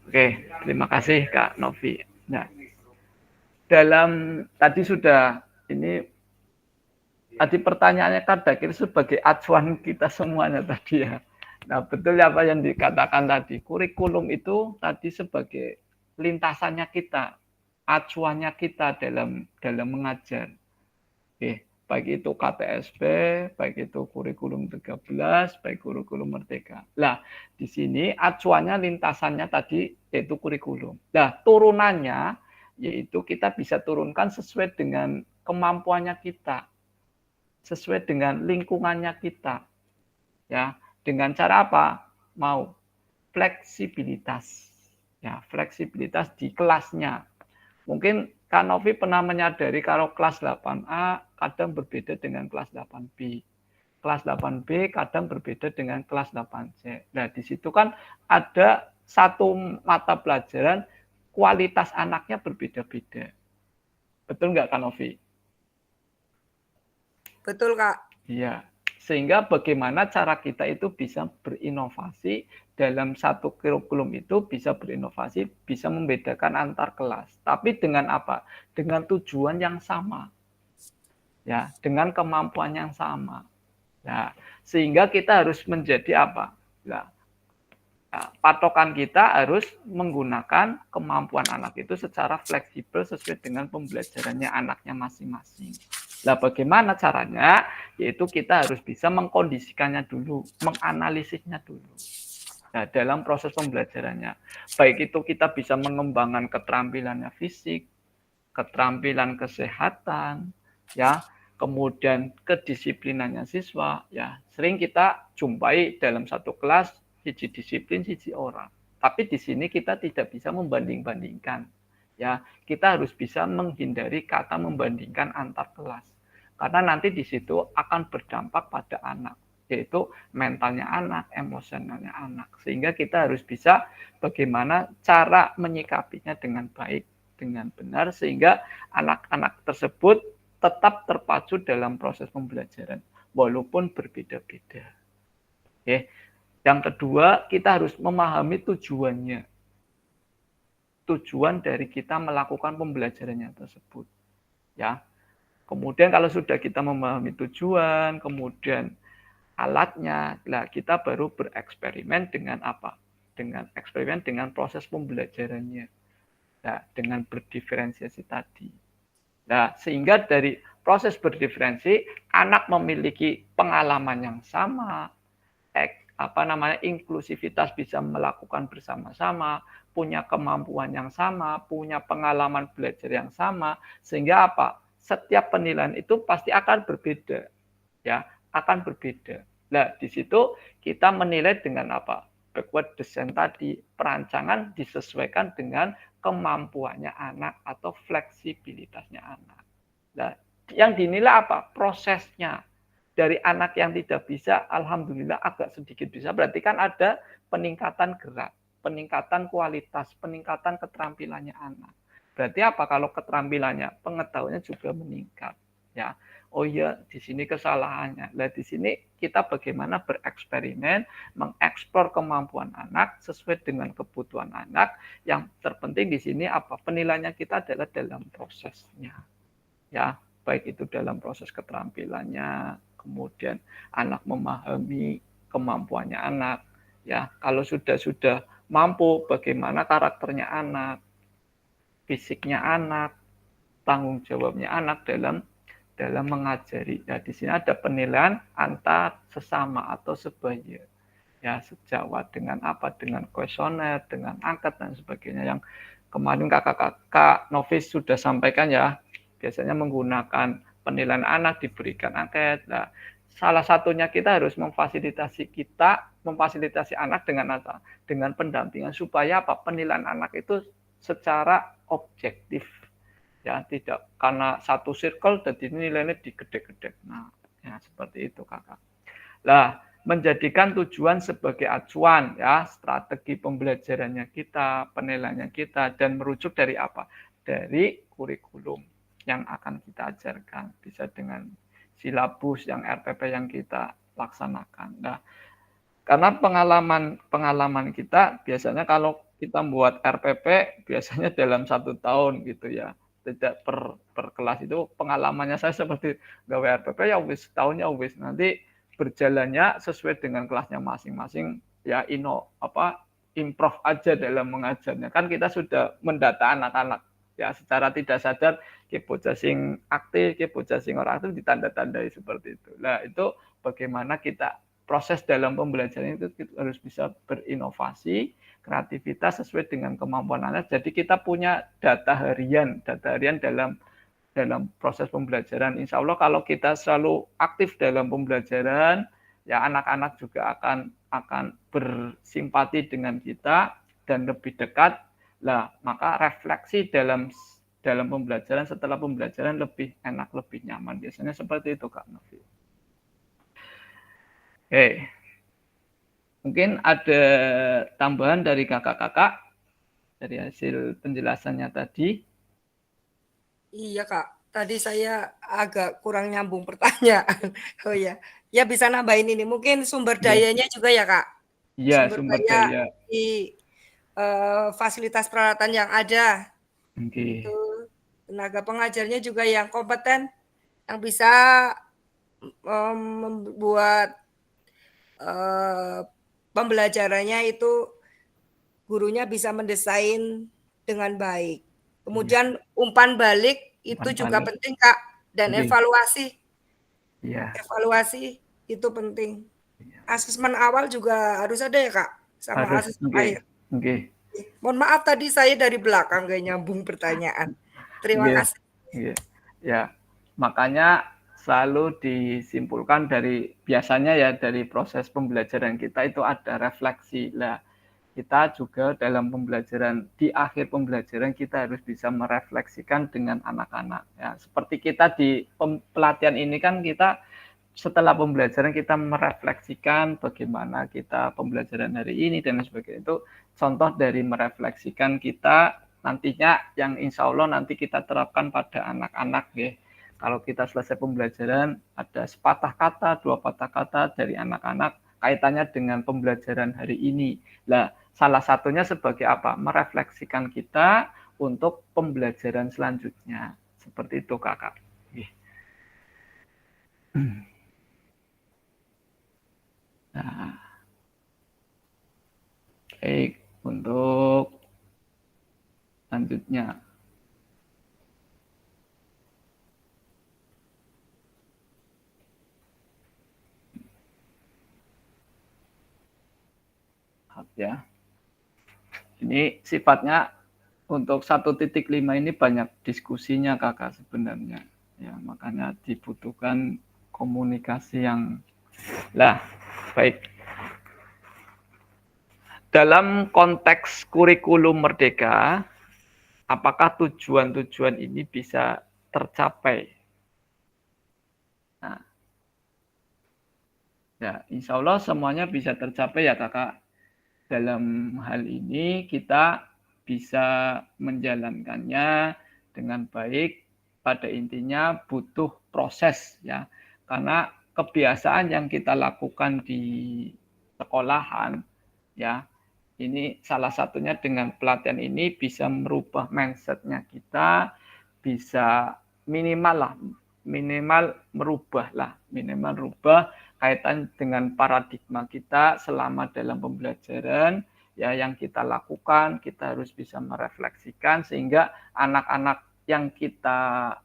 Oke, terima kasih Kak Novi. Nah, dalam tadi sudah ini tadi pertanyaannya kan Dakir sebagai acuan kita semuanya tadi ya. Nah, betul apa yang dikatakan tadi. Kurikulum itu tadi sebagai lintasannya kita, acuannya kita dalam mengajar. Oke, baik itu KTSP, baik itu kurikulum 13, baik kurikulum Merdeka. Nah, di sini acuannya lintasannya tadi yaitu kurikulum. Nah, turunannya yaitu kita bisa turunkan sesuai dengan kemampuannya kita, sesuai dengan lingkungannya kita. Ya, dengan cara apa? Mau fleksibilitas. Ya, fleksibilitas di kelasnya. Mungkin Kak Novi pernah menyadari kalau kelas 8A kadang berbeda dengan kelas 8B. Kelas 8B kadang berbeda dengan kelas 8C. Nah, di situ kan ada satu mata pelajaran kualitas anaknya berbeda-beda. Betul nggak Kak Novi? Betul Kak. Iya. Sehingga bagaimana cara kita itu bisa berinovasi dalam satu kurikulum itu bisa berinovasi, bisa membedakan antar kelas. Tapi dengan apa? Dengan tujuan yang sama. Ya, dengan kemampuan yang sama. Nah, sehingga kita harus menjadi apa? Nah, patokan kita harus menggunakan kemampuan anak itu secara fleksibel sesuai dengan pembelajarannya anaknya masing-masing. Nah, bagaimana caranya? Yaitu kita harus bisa mengkondisikannya dulu, menganalisisnya dulu. Nah, dalam proses pembelajarannya, baik itu kita bisa mengembangkan keterampilannya fisik, keterampilan kesehatan, ya, kemudian kedisiplinannya siswa, ya, sering kita jumpai dalam satu kelas siji disiplin, siji orang. Tapi di sini kita tidak bisa membanding-bandingkan. Ya, kita harus bisa menghindari kata membandingkan antar kelas. Karena nanti di situ akan berdampak pada anak, yaitu mentalnya anak, emosionalnya anak. Sehingga kita harus bisa bagaimana cara menyikapinya dengan baik, dengan benar, sehingga anak-anak tersebut tetap terpacu dalam proses pembelajaran, walaupun berbeda-beda. Oke. Yang kedua, kita harus memahami tujuannya. Tujuan dari kita melakukan pembelajarannya tersebut. Ya. Kemudian kalau sudah kita memahami tujuan, kemudian alatnya. Nah, kita baru bereksperimen dengan apa? Dengan eksperimen dengan proses pembelajarannya. Nah, dengan berdiferensiasi tadi. Nah, sehingga dari proses berdiferensi, anak memiliki pengalaman yang sama, inklusivitas bisa melakukan bersama-sama, punya kemampuan yang sama, punya pengalaman belajar yang sama, sehingga apa? Setiap penilaian itu pasti akan berbeda, ya, akan berbeda. Nah, di situ kita menilai dengan apa? Backward design tadi, perancangan disesuaikan dengan kemampuannya anak atau fleksibilitasnya anak. Nah, yang dinilai apa? Prosesnya. Dari anak yang tidak bisa, alhamdulillah agak sedikit bisa, berarti kan ada peningkatan gerak, peningkatan kualitas, peningkatan keterampilannya anak. Berarti apa? Kalau keterampilannya, pengetahuannya juga meningkat. Ya, oh iya, di sini kesalahannya. Nah, di sini kita bagaimana bereksperimen, mengeksplor kemampuan anak sesuai dengan kebutuhan anak. Yang terpenting di sini apa? Penilaiannya kita adalah dalam prosesnya. Ya, baik itu dalam proses keterampilannya, kemudian anak memahami kemampuannya anak. Ya, kalau sudah mampu, bagaimana karakternya anak, fisiknya anak, tanggung jawabnya anak dalam mengajari. Ya, di sini ada penilaian antar sesama atau sebaya. Ya, sejawat dengan apa? Dengan kuesioner, dengan angkat dan sebagainya yang kemarin kakak-kakak Novis sudah sampaikan ya. Biasanya menggunakan penilaian anak diberikan angket. Nah, salah satunya kita harus memfasilitasi anak dengan apa? Dengan pendampingan supaya apa? Penilaian anak itu secara objektif. Ya, tidak karena satu circle jadi nilainya digede-gede. Nah, ya seperti itu kakak. Nah, menjadikan tujuan sebagai acuan ya, strategi pembelajarannya kita, penilaiannya kita, dan merujuk dari apa? Dari kurikulum yang akan kita ajarkan, bisa dengan silabus yang RPP yang kita laksanakan. Nah, karena pengalaman kita biasanya kalau kita buat RPP biasanya dalam 1 tahun gitu ya, tidak per kelas. Itu pengalamannya saya seperti gawe RPP ya wis tahunnya wis, nanti berjalannya sesuai dengan kelasnya masing-masing ya, improve aja dalam mengajarnya. Kan kita sudah mendata anak-anak ya, secara tidak sadar ke bocah sing aktif, ke bocah sing ora aktif ditanda-tandai seperti itu. Nah, itu bagaimana kita proses dalam pembelajaran itu kita harus bisa berinovasi, kreativitas sesuai dengan kemampuan anak. Jadi kita punya data harian dalam proses pembelajaran. Insya Allah kalau kita selalu aktif dalam pembelajaran, ya anak-anak juga akan bersimpati dengan kita dan lebih dekat. Lah, maka refleksi dalam pembelajaran setelah pembelajaran lebih enak, lebih nyaman. Biasanya seperti itu Kak Novi. Oke. Mungkin ada tambahan dari kakak-kakak dari hasil penjelasannya tadi. Iya Kak, tadi saya agak kurang nyambung pertanyaan. Oh ya, ya bisa nambahin ini. Mungkin sumber dayanya juga ya Kak. Iya, Sumber sumber daya daya. di fasilitas peralatan yang ada. Oke. Itu tenaga pengajarnya juga yang kompeten, yang bisa membuat pembelajarannya itu gurunya bisa mendesain dengan baik. Kemudian umpan balik itu juga penting Kak, dan evaluasi. Iya. Evaluasi itu penting. Asesmen awal juga harus ada ya Kak, sama Harus. asesmen akhir. Oke. Mohon maaf tadi saya dari belakang gak nyambung pertanyaan. Terima kasih. Ya, makanya selalu disimpulkan dari biasanya ya dari proses pembelajaran kita itu ada refleksi. Lah, kita juga dalam pembelajaran di akhir pembelajaran kita harus bisa merefleksikan dengan anak-anak. Ya, seperti kita di pelatihan ini kan kita setelah pembelajaran kita merefleksikan bagaimana kita pembelajaran hari ini dan sebagainya. Itu contoh dari merefleksikan kita nantinya yang insya Allah nanti kita terapkan pada anak-anak ya. Kalau kita selesai pembelajaran ada sepatah kata, 2 patah kata dari anak-anak kaitannya dengan pembelajaran hari ini. Nah, salah satunya sebagai apa? Merefleksikan kita untuk pembelajaran selanjutnya. Seperti itu Kakak. Nah, baik, untuk selanjutnya. Ya. Ini sifatnya untuk 1.5 ini banyak diskusinya kakak sebenarnya. Ya, makanya dibutuhkan komunikasi yang baik. Dalam konteks kurikulum merdeka, apakah tujuan-tujuan ini bisa tercapai? Nah, ya, insya Allah semuanya bisa tercapai ya kakak. Dalam hal ini kita bisa menjalankannya dengan baik. Pada intinya butuh proses ya. Karena kebiasaan yang kita lakukan di sekolahan ya, ini salah satunya dengan pelatihan ini bisa merubah mindsetnya kita, bisa minimal merubah kaitan dengan paradigma kita selama dalam pembelajaran ya yang kita lakukan. Kita harus bisa merefleksikan sehingga anak-anak yang kita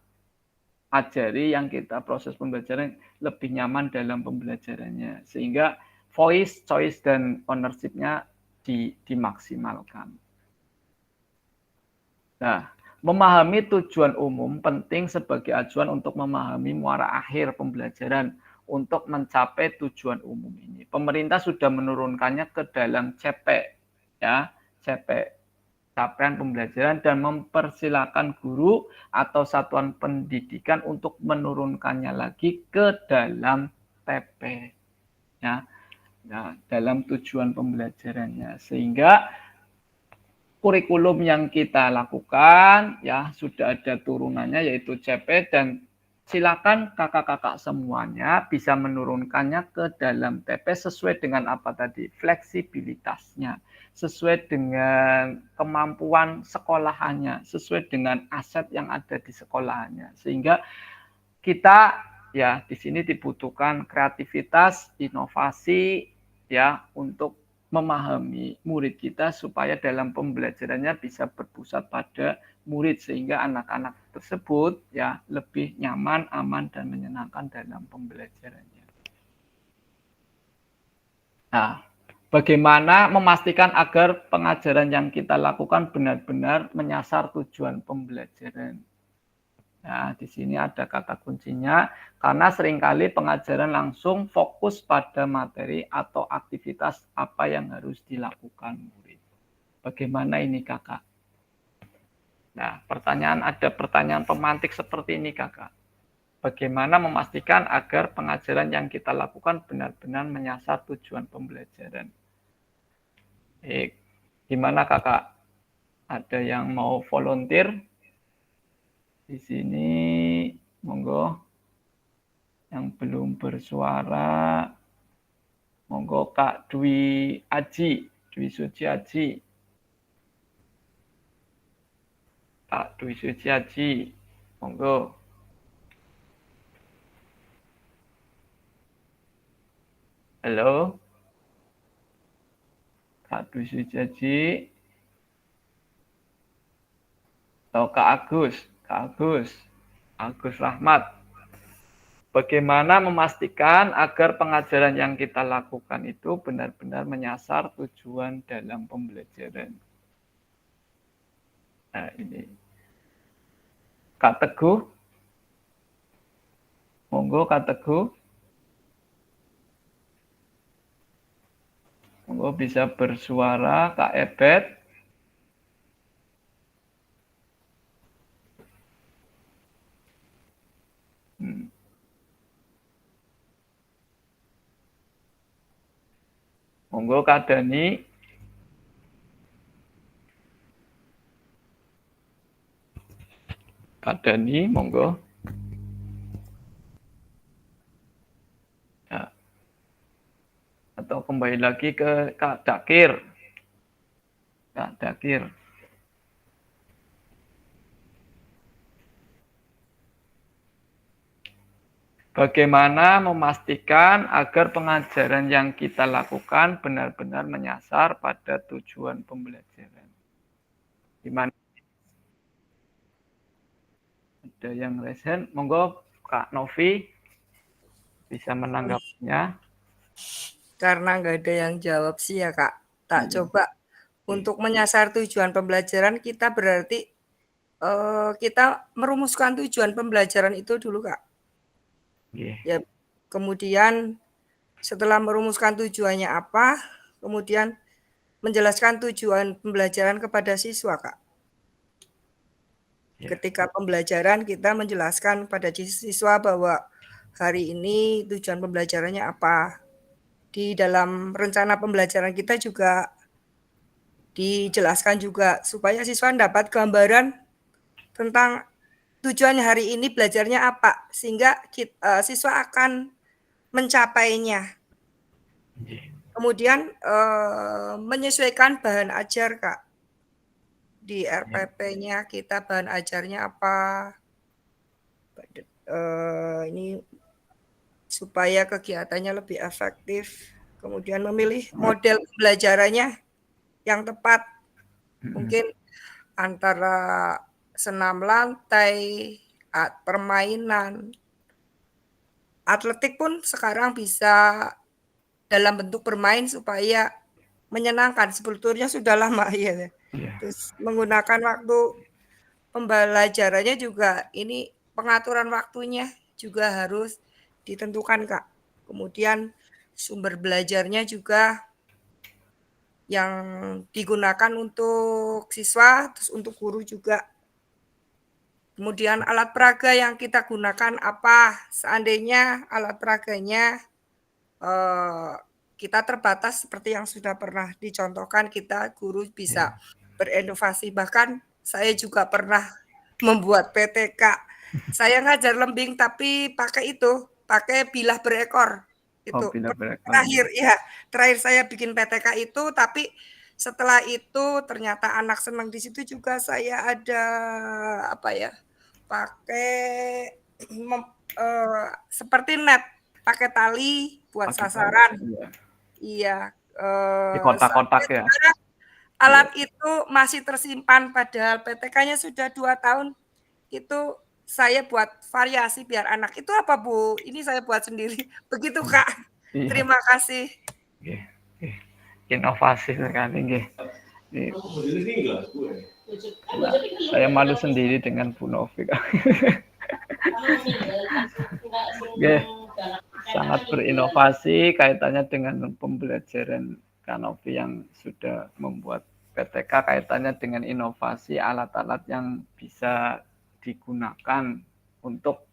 ajari, yang kita proses pembelajaran lebih nyaman dalam pembelajarannya, sehingga voice, choice, dan ownership-nya dimaksimalkan. Nah, memahami tujuan umum penting sebagai acuan untuk memahami muara akhir pembelajaran untuk mencapai tujuan umum ini. Pemerintah sudah menurunkannya ke dalam CP, ya, CP, capaian pembelajaran, dan mempersilakan guru atau satuan pendidikan untuk menurunkannya lagi ke dalam TP, ya, nah, dalam tujuan pembelajarannya, sehingga kurikulum yang kita lakukan ya sudah ada turunannya yaitu CP, dan silakan kakak-kakak semuanya bisa menurunkannya ke dalam TP sesuai dengan apa tadi, fleksibilitasnya, sesuai dengan kemampuan sekolahannya, sesuai dengan aset yang ada di sekolahannya, sehingga kita ya di sini dibutuhkan kreativitas, inovasi ya untuk memahami murid kita supaya dalam pembelajarannya bisa berpusat pada murid sehingga anak-anak tersebut ya lebih nyaman, aman, dan menyenangkan dalam pembelajarannya. Nah, bagaimana memastikan agar pengajaran yang kita lakukan benar-benar menyasar tujuan pembelajaran? Nah, di sini ada kata kuncinya, karena seringkali pengajaran langsung fokus pada materi atau aktivitas apa yang harus dilakukan murid. Bagaimana ini kakak? Nah, ada pertanyaan pemantik seperti ini kakak. Bagaimana memastikan agar pengajaran yang kita lakukan benar-benar menyasar tujuan pembelajaran? Gimana kakak? Ada yang mau volunteer? Di sini, monggo. Yang belum bersuara, monggo Kak Dwi Suci Aji. Kak Dwi Suci Aji, monggo. Halo, Kak Dwi Suci Aji. Oh, Kak Agus Rahmat. Bagaimana memastikan agar pengajaran yang kita lakukan itu benar-benar menyasar tujuan dalam pembelajaran? Nah, ini. Kak Teguh. Monggo Kak Teguh. Monggo bisa bersuara Kak Ebet. Monggo Kak Dani. Kak Dani, monggo. Ya. Atau kembali lagi ke Kak Dakir. Kak Dakir. Bagaimana memastikan agar pengajaran yang kita lakukan benar-benar menyasar pada tujuan pembelajaran? Gimana? Ada yang resen? Monggo Kak Novi bisa menanggapinya. Karena nggak ada yang jawab sih ya Kak. Tak coba untuk menyasar tujuan pembelajaran kita berarti kita merumuskan tujuan pembelajaran itu dulu Kak. Nggih. Ya, kemudian setelah merumuskan tujuannya apa, kemudian menjelaskan tujuan pembelajaran kepada siswa, Kak. Ya. Ketika pembelajaran kita menjelaskan pada siswa bahwa hari ini tujuan pembelajarannya apa. Di dalam rencana pembelajaran kita juga dijelaskan juga supaya siswa dapat gambaran tentang tujuannya hari ini belajarnya apa, sehingga siswa akan mencapainya. Nggih. Kemudian menyesuaikan bahan ajar, Kak. Di RPP-nya kita bahan ajarnya apa? Ini supaya kegiatannya lebih efektif. Kemudian memilih model pembelajarannya yang tepat. Mungkin antara senam lantai, permainan. Atletik pun sekarang bisa dalam bentuk bermain supaya menyenangkan. Sebetulnya sudah lama ya. Iya. Terus menggunakan waktu pembelajarannya juga ini pengaturan waktunya juga harus ditentukan, Kak. Kemudian sumber belajarnya juga yang digunakan untuk siswa, terus untuk guru juga. Kemudian alat peraga yang kita gunakan apa? Seandainya alat peraganya kita terbatas seperti yang sudah pernah dicontohkan, kita guru bisa berinovasi. Bahkan saya juga pernah membuat PTK. Saya ngajar lembing tapi pakai bilah berekor. Oh, Itu bila berekor. terakhir saya bikin PTK itu, tapi setelah itu ternyata anak senang di situ juga. Saya ada pakai seperti net, pakai tali buat Pakai sasaran. iya. Iya, Di kotak-kotak sampai ya. sekarang alat itu masih tersimpan, padahal PTK-nya sudah 2 tahun. Itu saya buat variasi biar anak, "Itu apa, Bu?" "Ini saya buat sendiri." Begitu, Kak. Iya. Terima kasih. Nggih. Nggih. Inovasi sekali nggih. Nah, saya malu sendiri dengan Bu Novi. Nggih. Sangat berinovasi kaitannya dengan pembelajaran Kanovi yang sudah membuat PTK, kaitannya dengan inovasi alat-alat yang bisa digunakan untuk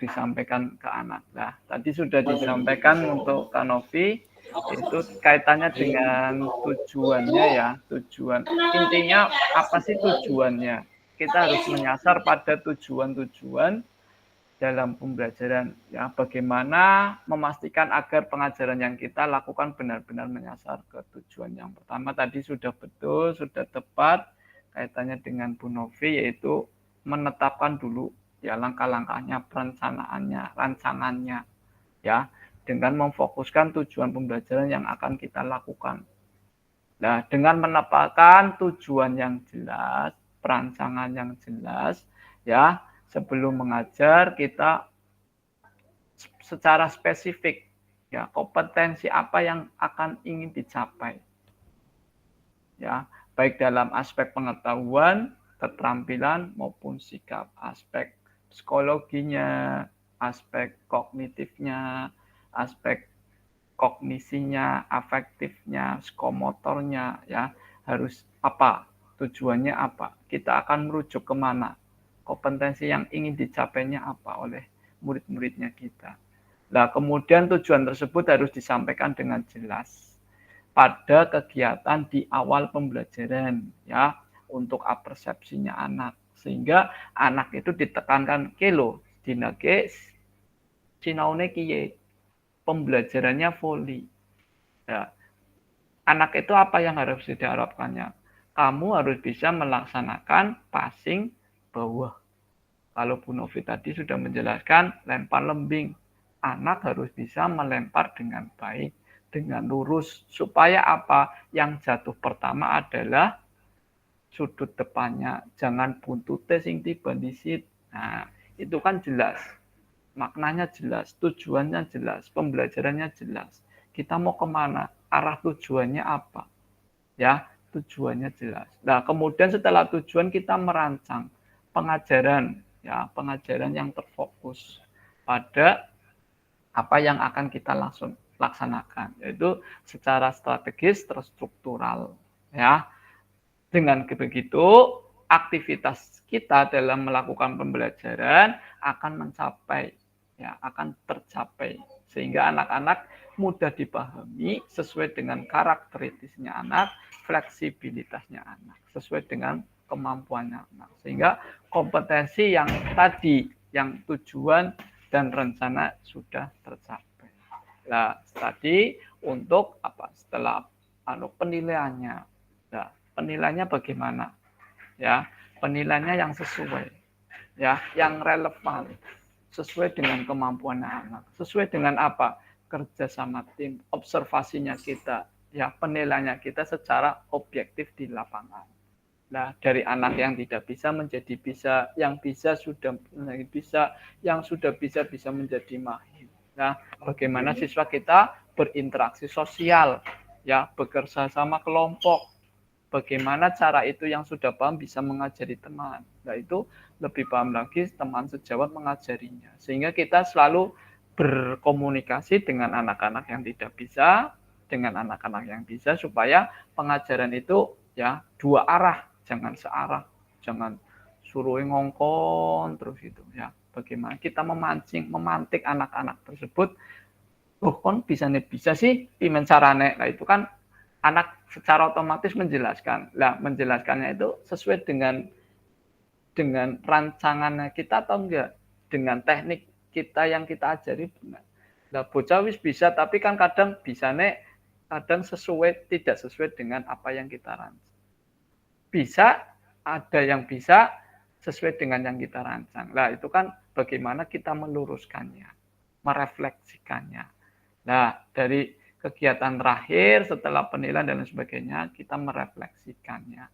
disampaikan ke anak. Nah, tadi sudah disampaikan untuk Kanovi, itu kaitannya dengan tujuannya ya, tujuan. Intinya apa sih tujuannya? Kita harus menyasar pada tujuan-tujuan dalam pembelajaran ya, bagaimana memastikan agar pengajaran yang kita lakukan benar-benar menyasar ke tujuan. Yang pertama tadi sudah betul, sudah tepat kaitannya dengan Bu Novi, yaitu menetapkan dulu ya langkah-langkahnya, perencanaannya, rancangannya ya, dengan memfokuskan tujuan pembelajaran yang akan kita lakukan. Nah, dengan menetapkan tujuan yang jelas, perancangan yang jelas ya, sebelum mengajar kita secara spesifik ya, kompetensi apa yang akan ingin dicapai. Ya, baik dalam aspek pengetahuan, keterampilan maupun sikap, aspek psikologinya, aspek kognitifnya, aspek kognisinya, afektifnya, psikomotornya ya, harus apa? Tujuannya apa? Kita akan merujuk kemana? Kompetensi yang ingin dicapainya apa oleh murid-muridnya kita. Nah, kemudian tujuan tersebut harus disampaikan dengan jelas pada kegiatan di awal pembelajaran ya, untuk persepsinya anak, sehingga anak itu ditekankan kilo dinake sinaune kiye, pembelajarannya volley. Ya. Anak itu apa yang harus diharapkannya? Kamu harus bisa melaksanakan passing bawah. Kalau Bu Novi tadi sudah menjelaskan lempar lembing. Anak harus bisa melempar dengan baik, dengan lurus. Supaya apa? Yang jatuh pertama adalah sudut depannya. Jangan buntute sing tiba disit. Nah, itu kan jelas. Maknanya jelas, tujuannya jelas, pembelajarannya jelas. Kita mau kemana? Arah tujuannya apa? Ya, tujuannya jelas. Nah, kemudian setelah tujuan kita merancang pengajaran, ya, pengajaran yang terfokus pada apa yang akan kita langsung laksanakan, yaitu secara strategis terstruktural, ya. Dengan begitu, aktivitas kita dalam melakukan pembelajaran akan mencapai, ya, akan tercapai, sehingga anak-anak mudah dipahami sesuai dengan karakteristiknya anak, fleksibilitasnya anak, sesuai dengan kemampuannya anak, sehingga kompetensi yang tadi, yang tujuan dan rencana sudah tercapai. Nah, tadi untuk apa? Setelah penilaiannya, nah, penilaiannya bagaimana? Ya, penilaiannya yang sesuai, ya, yang relevan, sesuai dengan kemampuan anak, sesuai dengan apa? Kerja sama tim, observasinya kita, ya, penilaiannya kita secara objektif di lapangan. Nah, dari anak yang tidak bisa menjadi bisa, yang bisa sudah bisa, yang sudah bisa menjadi mahir. Nah, bagaimana siswa kita berinteraksi sosial, ya, bekerja sama kelompok. Bagaimana cara itu yang sudah paham bisa mengajari teman. Nah, itu lebih paham lagi teman sejawat mengajarinya. Sehingga kita selalu berkomunikasi dengan anak-anak yang tidak bisa, dengan anak-anak yang bisa, supaya pengajaran itu, ya, dua arah, jangan searah, jangan suruh ngongkon terus itu, ya. Bagaimana kita memantik anak-anak tersebut, oh kon bisa sih pimen carane. Nah, itu kan anak secara otomatis menjelaskan. Nah, menjelaskannya itu sesuai dengan rancangannya kita atau enggak, dengan teknik kita yang kita ajari benar. Nah, bocah wis bisa, tapi kan kadang bisa kadang tidak sesuai dengan apa yang kita rancang. Bisa, ada yang bisa sesuai dengan yang kita rancang. Nah, itu kan bagaimana kita meluruskannya, merefleksikannya. Nah, dari kegiatan terakhir setelah penilaian dan sebagainya, kita merefleksikannya,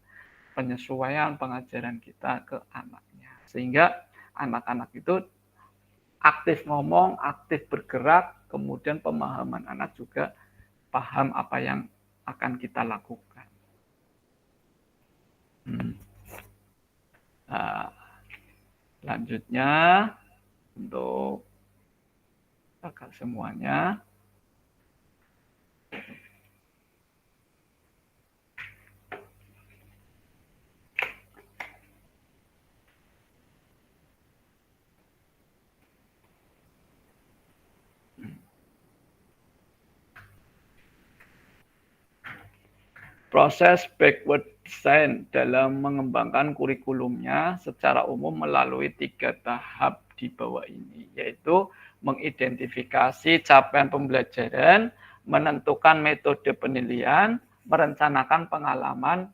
penyesuaian pengajaran kita ke anaknya, sehingga anak-anak itu aktif ngomong, aktif bergerak, kemudian pemahaman anak juga paham apa yang akan kita lakukan. Nah, selanjutnya untuk kakak semuanya, proses backward design dalam mengembangkan kurikulumnya secara umum melalui 3 tahap di bawah ini, yaitu mengidentifikasi capaian pembelajaran, menentukan metode penilaian, merencanakan pengalaman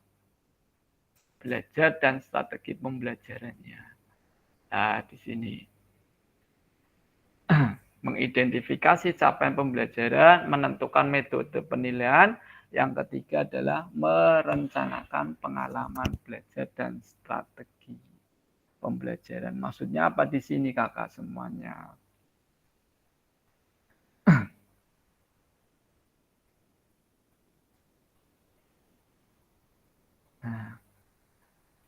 belajar dan strategi pembelajarannya. Nah, di sini mengidentifikasi capaian pembelajaran, menentukan metode penilaian. Yang ketiga adalah merencanakan pengalaman belajar dan strategi pembelajaran. Maksudnya apa di sini kakak semuanya? Nah,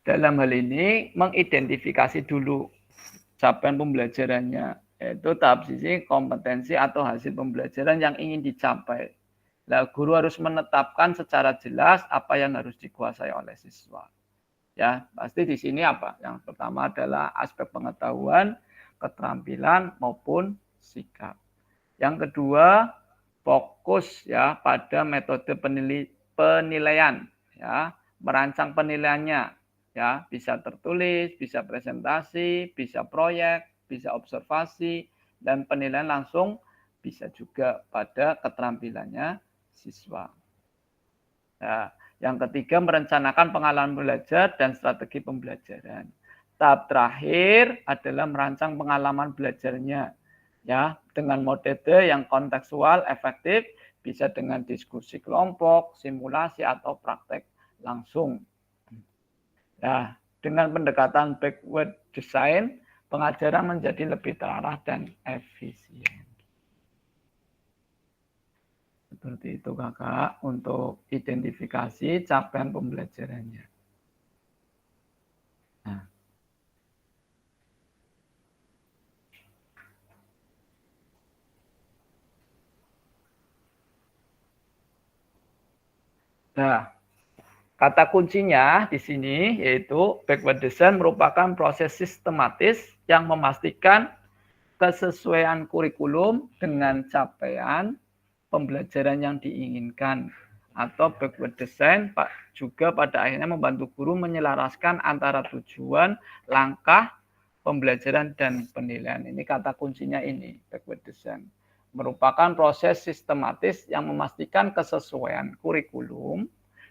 dalam hal ini mengidentifikasi dulu capaian pembelajarannya, yaitu tahap sisi kompetensi atau hasil pembelajaran yang ingin dicapai. Nah, guru harus menetapkan secara jelas apa yang harus dikuasai oleh siswa. Ya, pasti di sini apa? Yang pertama adalah aspek pengetahuan, keterampilan maupun sikap. Yang kedua, fokus ya pada metode penilaian, ya, merancang penilaiannya, ya, bisa tertulis, bisa presentasi, bisa proyek, bisa observasi, dan penilaian langsung bisa juga pada keterampilannya siswa. Nah, yang ketiga, merencanakan pengalaman belajar dan strategi pembelajaran. Tahap terakhir adalah merancang pengalaman belajarnya, ya, dengan metode yang kontekstual, efektif, bisa dengan diskusi kelompok, simulasi atau praktek langsung. Nah, dengan pendekatan backward design, pengajaran menjadi lebih terarah dan efisien. Seperti itu Kakak untuk identifikasi capaian pembelajarannya. Nah, kata kuncinya di sini yaitu backward design merupakan proses sistematis yang memastikan kesesuaian kurikulum dengan capaian pembelajaran yang diinginkan. Atau backward design juga pada akhirnya membantu guru menyelaraskan antara tujuan, langkah, pembelajaran, dan penilaian. Ini kata kuncinya ini, backward design. Merupakan proses sistematis yang memastikan kesesuaian kurikulum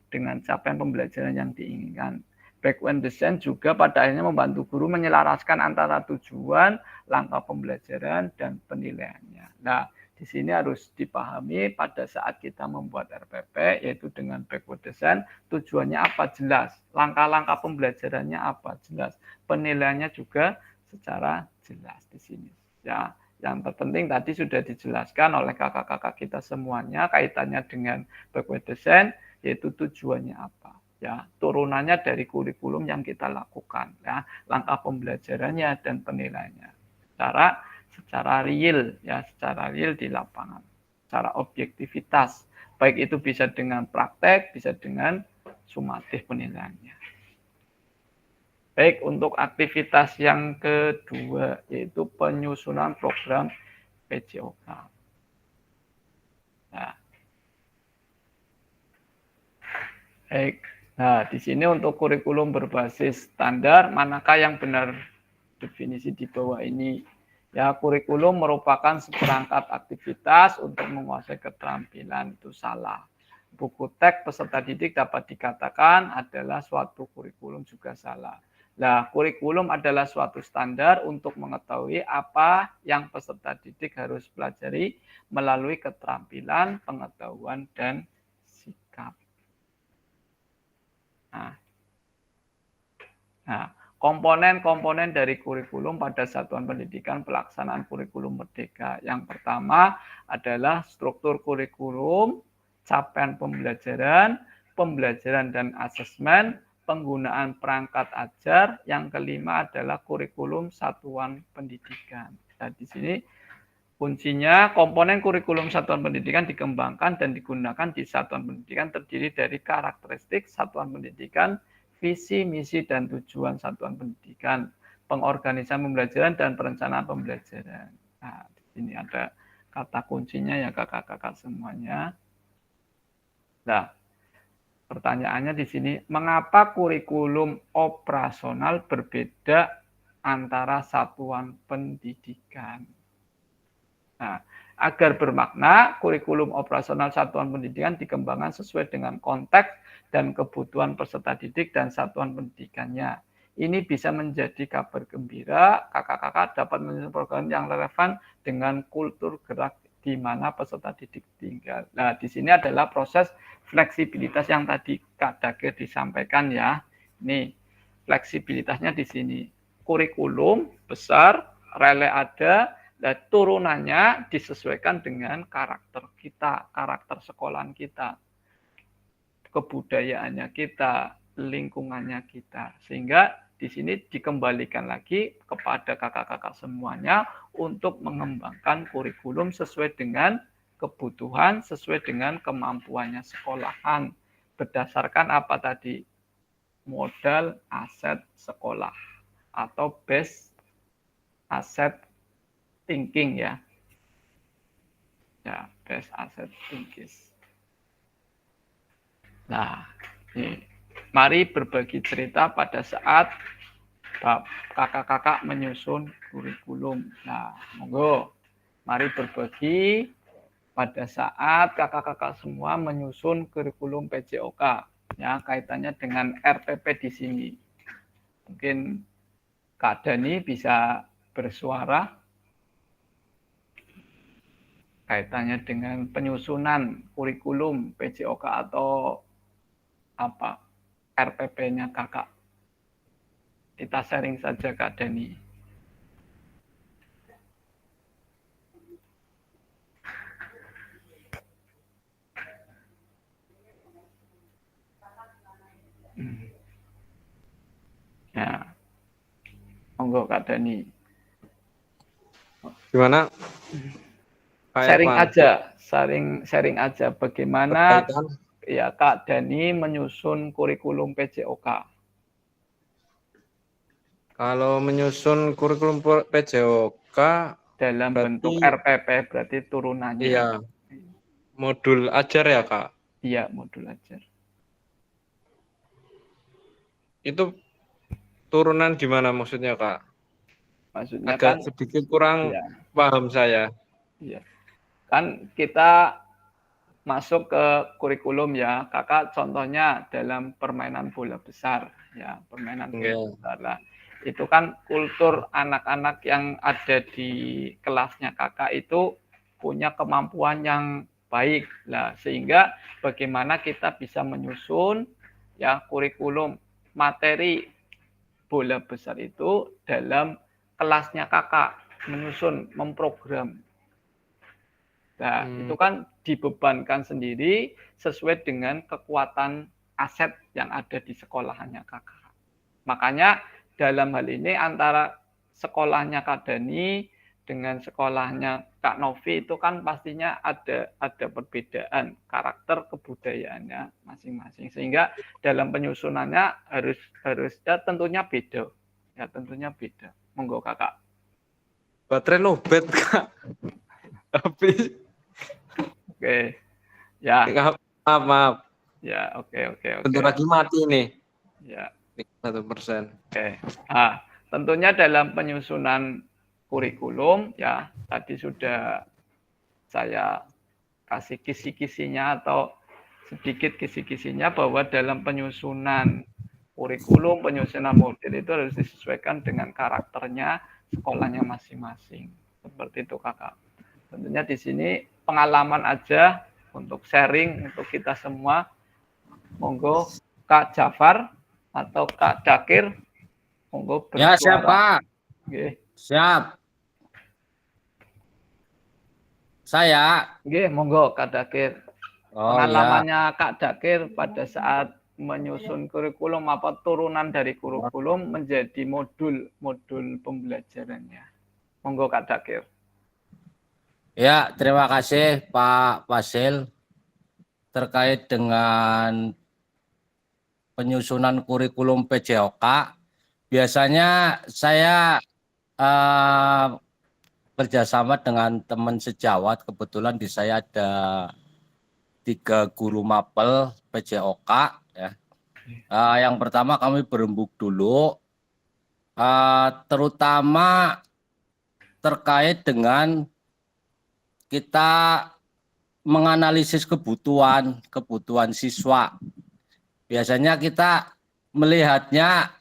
dengan capaian pembelajaran yang diinginkan. Backward design juga pada akhirnya membantu guru menyelaraskan antara tujuan, langkah pembelajaran, dan penilaiannya. Nah, di sini harus dipahami pada saat kita membuat RPP, yaitu dengan backward design, tujuannya apa jelas, langkah-langkah pembelajarannya apa jelas, penilaiannya juga secara jelas di sini. Ya, yang terpenting tadi sudah dijelaskan oleh kakak-kakak kita semuanya kaitannya dengan backward design, yaitu tujuannya apa. Ya, turunannya dari kurikulum yang kita lakukan, ya, langkah pembelajarannya dan penilaiannya. Secara real, ya, secara real di lapangan, secara objektivitas, baik itu bisa dengan praktek, bisa dengan sumatif penilaiannya. Baik, untuk aktivitas yang kedua, yaitu penyusunan program PJOK. Nah, baik. Nah, di sini untuk kurikulum berbasis standar, manakah yang benar definisi di bawah ini? Ya, kurikulum merupakan seperangkat aktivitas untuk menguasai keterampilan, itu salah. Buku teks peserta didik dapat dikatakan adalah suatu kurikulum juga salah. Nah, kurikulum adalah suatu standar untuk mengetahui apa yang peserta didik harus pelajari melalui keterampilan, pengetahuan, dan sikap. Nah, komponen-komponen dari kurikulum pada satuan pendidikan pelaksanaan kurikulum merdeka. Yang pertama adalah struktur kurikulum, capaian pembelajaran, pembelajaran dan asesmen, penggunaan perangkat ajar. Yang kelima adalah kurikulum satuan pendidikan. Nah, di sini kuncinya komponen kurikulum satuan pendidikan dikembangkan dan digunakan di satuan pendidikan terdiri dari karakteristik satuan pendidikan, visi, misi, dan tujuan satuan pendidikan, pengorganisan pembelajaran, dan perencanaan pembelajaran. Nah, di sini ada kata kuncinya ya kakak-kakak semuanya. Nah, pertanyaannya di sini, mengapa kurikulum operasional berbeda antara satuan pendidikan? Nah, agar bermakna, kurikulum operasional satuan pendidikan dikembangkan sesuai dengan konteks dan kebutuhan peserta didik dan satuan pendidikannya. Ini bisa menjadi kabar gembira, kakak-kakak dapat menyusun program yang relevan dengan kultur gerak di mana peserta didik tinggal. Nah, di sini adalah proses fleksibilitas yang tadi Kak Dagir disampaikan ya. Ini fleksibilitasnya di sini. Kurikulum besar, rele ada, dan turunannya disesuaikan dengan karakter kita, karakter sekolahan kita, kebudayaannya kita, lingkungannya kita. Sehingga di sini dikembalikan lagi kepada kakak-kakak semuanya untuk mengembangkan kurikulum sesuai dengan kebutuhan, sesuai dengan kemampuannya sekolahan. Berdasarkan apa tadi? Modal aset sekolah atau base asset thinking ya. Ya, base asset thinking. Nah, ini. Mari berbagi cerita pada saat kakak-kakak menyusun kurikulum. Nah, monggo. Mari berbagi pada saat kakak-kakak semua menyusun kurikulum PJOK. Ya, kaitannya dengan RPP di sini. Mungkin Kak Dani bisa bersuara kaitannya dengan penyusunan kurikulum PJOK atau apa RPP-nya Kakak. Kita sharing saja Kak Dani. Ya, monggo Kak Dani. Gimana? Pak Sharing Irfan? aja, sharing aja bagaimana Berkaitan ya Kak Dani menyusun kurikulum PJOK. kalau menyusun kurikulum PJOK Dalam berarti bentuk RPP berarti turunannya. iya modul ajar ya Kak. Iya, modul ajar. Itu turunan di mana maksudnya Kak? Maksudnya Agak kan sedikit kurang iya, paham saya. iya. Kan kita masuk ke kurikulum ya, Kakak contohnya dalam permainan bola besar ya, permainan bola Iya. besar lah. Itu kan kultur anak-anak yang ada di kelasnya Kakak itu punya kemampuan yang baik lah, sehingga bagaimana kita bisa menyusun ya kurikulum materi bola besar itu dalam kelasnya Kakak, menyusun, memprogram. Nah, itu kan dibebankan sendiri sesuai dengan kekuatan aset yang ada di sekolahannya Kakak. Makanya dalam hal ini antara sekolahnya Kak Dani dengan sekolahnya Kak Novi itu kan pastinya ada perbedaan karakter kebudayaannya masing-masing. Sehingga dalam penyusunannya harus ya tentunya beda. Ya tentunya beda. Monggo Kakak. Baterai lowbat Kak. Tapi Oke. Ya. maaf. Ya, oke. Bentar lagi mati nih. Ya. 1%. Oke. Nah, tentunya dalam penyusunan kurikulum ya tadi sudah saya kasih kisi-kisinya atau sedikit kisi-kisinya bahwa dalam penyusunan kurikulum, penyusunan model itu harus disesuaikan dengan karakternya sekolahnya masing-masing. Seperti itu Kakak. Tentunya di sini pengalaman aja untuk sharing untuk kita semua. Monggo Kak Jafar atau Kak Dakir, monggo bersuara. Ya, siap Pak. Oke. Siap. Saya. Oke, monggo Kak Dakir. Oh Pengalamannya Kak Dakir pada saat menyusun kurikulum apa turunan dari kurikulum menjadi modul pembelajarannya. Monggo Kak Dakir. Ya, terima kasih Pak Fasil terkait dengan penyusunan kurikulum PJOK. Biasanya saya kerjasama dengan teman sejawat. Kebetulan di saya ada 3 guru mapel PJOK. Ya. Yang pertama kami berembuk dulu, terutama terkait dengan kita menganalisis kebutuhan siswa. Biasanya kita melihatnya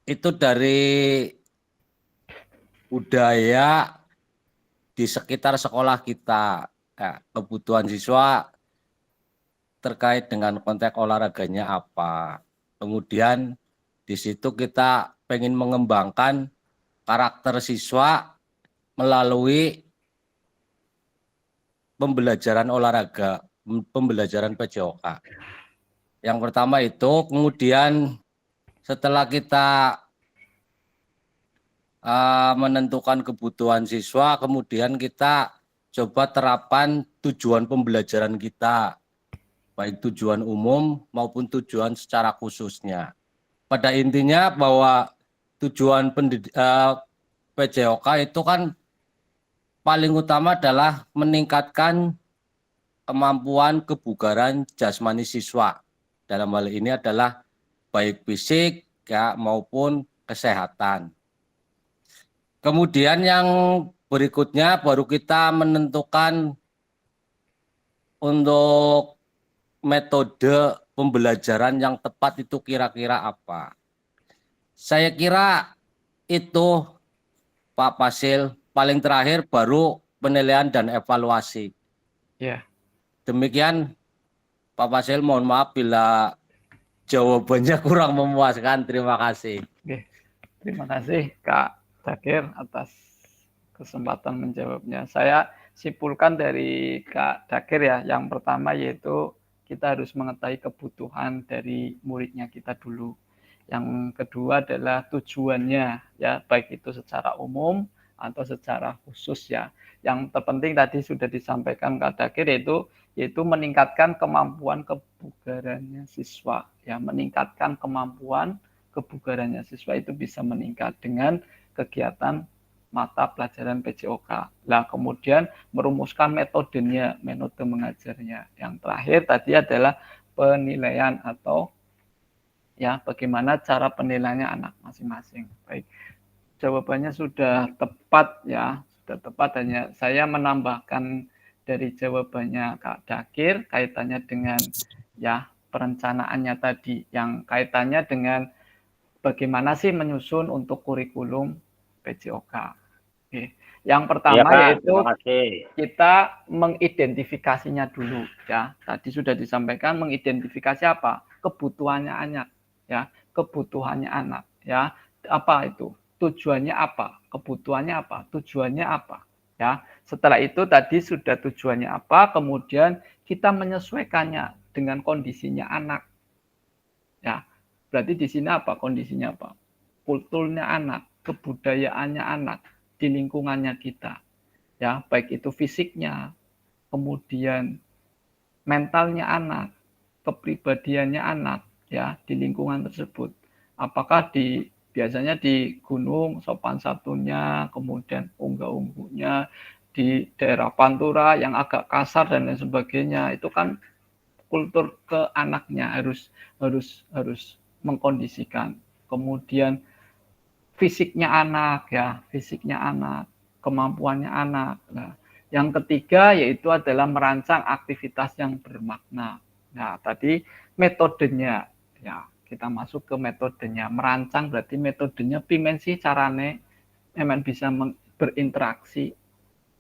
itu dari budaya di sekitar sekolah kita. Ya, kebutuhan siswa terkait dengan konteks olahraganya apa. Kemudian di situ kita pengen mengembangkan karakter siswa melalui pembelajaran olahraga, pembelajaran PJOK. Yang pertama itu, kemudian setelah kita menentukan kebutuhan siswa, kemudian kita coba terapkan tujuan pembelajaran kita, baik tujuan umum maupun tujuan secara khususnya. Pada intinya bahwa tujuan PJOK itu kan paling utama adalah meningkatkan kemampuan kebugaran jasmani siswa. Dalam hal ini adalah baik fisik ya maupun kesehatan. Kemudian yang berikutnya baru kita menentukan untuk metode pembelajaran yang tepat itu kira-kira apa. Saya kira itu Pak Fasil, paling terakhir baru penilaian dan evaluasi. Ya, Demikian Pak Fasil, mohon maaf bila jawabannya kurang memuaskan. Terima kasih. oke. Terima kasih Kak Dakir atas kesempatan menjawabnya. Saya simpulkan dari Kak Dakir ya, yang pertama yaitu kita harus mengetahui kebutuhan dari muridnya kita dulu. Yang kedua adalah tujuannya ya, baik itu secara umum atau secara khusus ya. Yang terpenting tadi sudah disampaikan Kak Dakir yaitu meningkatkan kemampuan kebugarannya siswa ya, meningkatkan kemampuan kebugarannya siswa itu bisa meningkat dengan kegiatan mata pelajaran PJOK. Nah, kemudian merumuskan metodenya, metode mengajarnya. Yang terakhir tadi adalah penilaian atau ya bagaimana cara penilaiannya anak masing-masing. Baik, jawabannya sudah tepat ya, sudah tepat. Hanya saya menambahkan dari jawabannya Kak Dakir kaitannya dengan ya perencanaannya tadi, yang kaitannya dengan bagaimana sih menyusun untuk kurikulum PJOK. Oke. Yang pertama yaitu kita mengidentifikasinya dulu ya. Tadi sudah disampaikan mengidentifikasi apa? Kebutuhannya anak ya, kebutuhannya anak ya. Apa itu? Tujuannya apa? Kebutuhannya apa? Tujuannya apa? Ya. Setelah itu tadi sudah tujuannya apa, kemudian kita menyesuaikannya dengan kondisinya anak. Ya. Berarti di sini apa kondisinya apa? Kulturnya anak, kebudayaannya anak di lingkungannya kita. Ya, baik itu fisiknya, kemudian mentalnya anak, kepribadiannya anak ya di lingkungan tersebut. Apakah biasanya di gunung sopan santunnya, kemudian unggah-ungguhnya, di daerah Pantura yang agak kasar dan lain sebagainya, itu kan kultur ke anaknya harus mengkondisikan. Kemudian fisiknya anak ya, fisiknya anak, kemampuannya anak. Nah, yang ketiga yaitu adalah merancang aktivitas yang bermakna. Nah, tadi metodenya ya, kita masuk ke metodenya. Merancang berarti metodenya pimen sih carane emen bisa berinteraksi,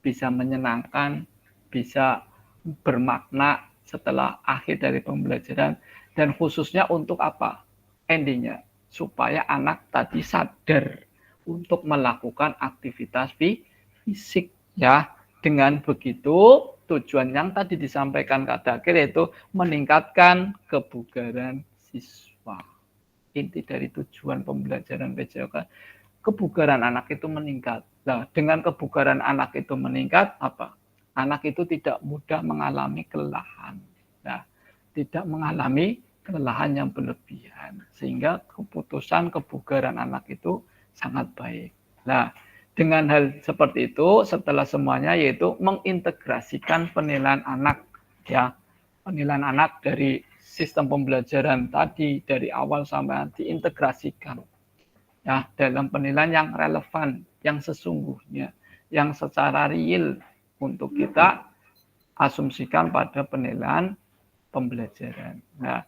bisa menyenangkan, bisa bermakna setelah akhir dari pembelajaran, dan khususnya untuk apa? Endingnya supaya anak tadi sadar untuk melakukan aktivitas fisik ya. Dengan begitu tujuan yang tadi disampaikan Kak Dakir yaitu meningkatkan kebugaran siswa. Inti dari tujuan pembelajaran PJOK, kebugaran anak itu meningkat. Nah, dengan kebugaran anak itu meningkat apa? Anak itu tidak mudah mengalami kelelahan. Nah, tidak mengalami kelelahan yang berlebihan, sehingga keputusan kebugaran anak itu sangat baik. Nah, dengan hal seperti itu, setelah semuanya yaitu mengintegrasikan penilaian anak ya, penilaian anak dari sistem pembelajaran tadi dari awal sampai diintegrasikan ya dalam penilaian yang relevan, yang sesungguhnya, yang secara real untuk kita asumsikan pada penilaian pembelajaran. Nah,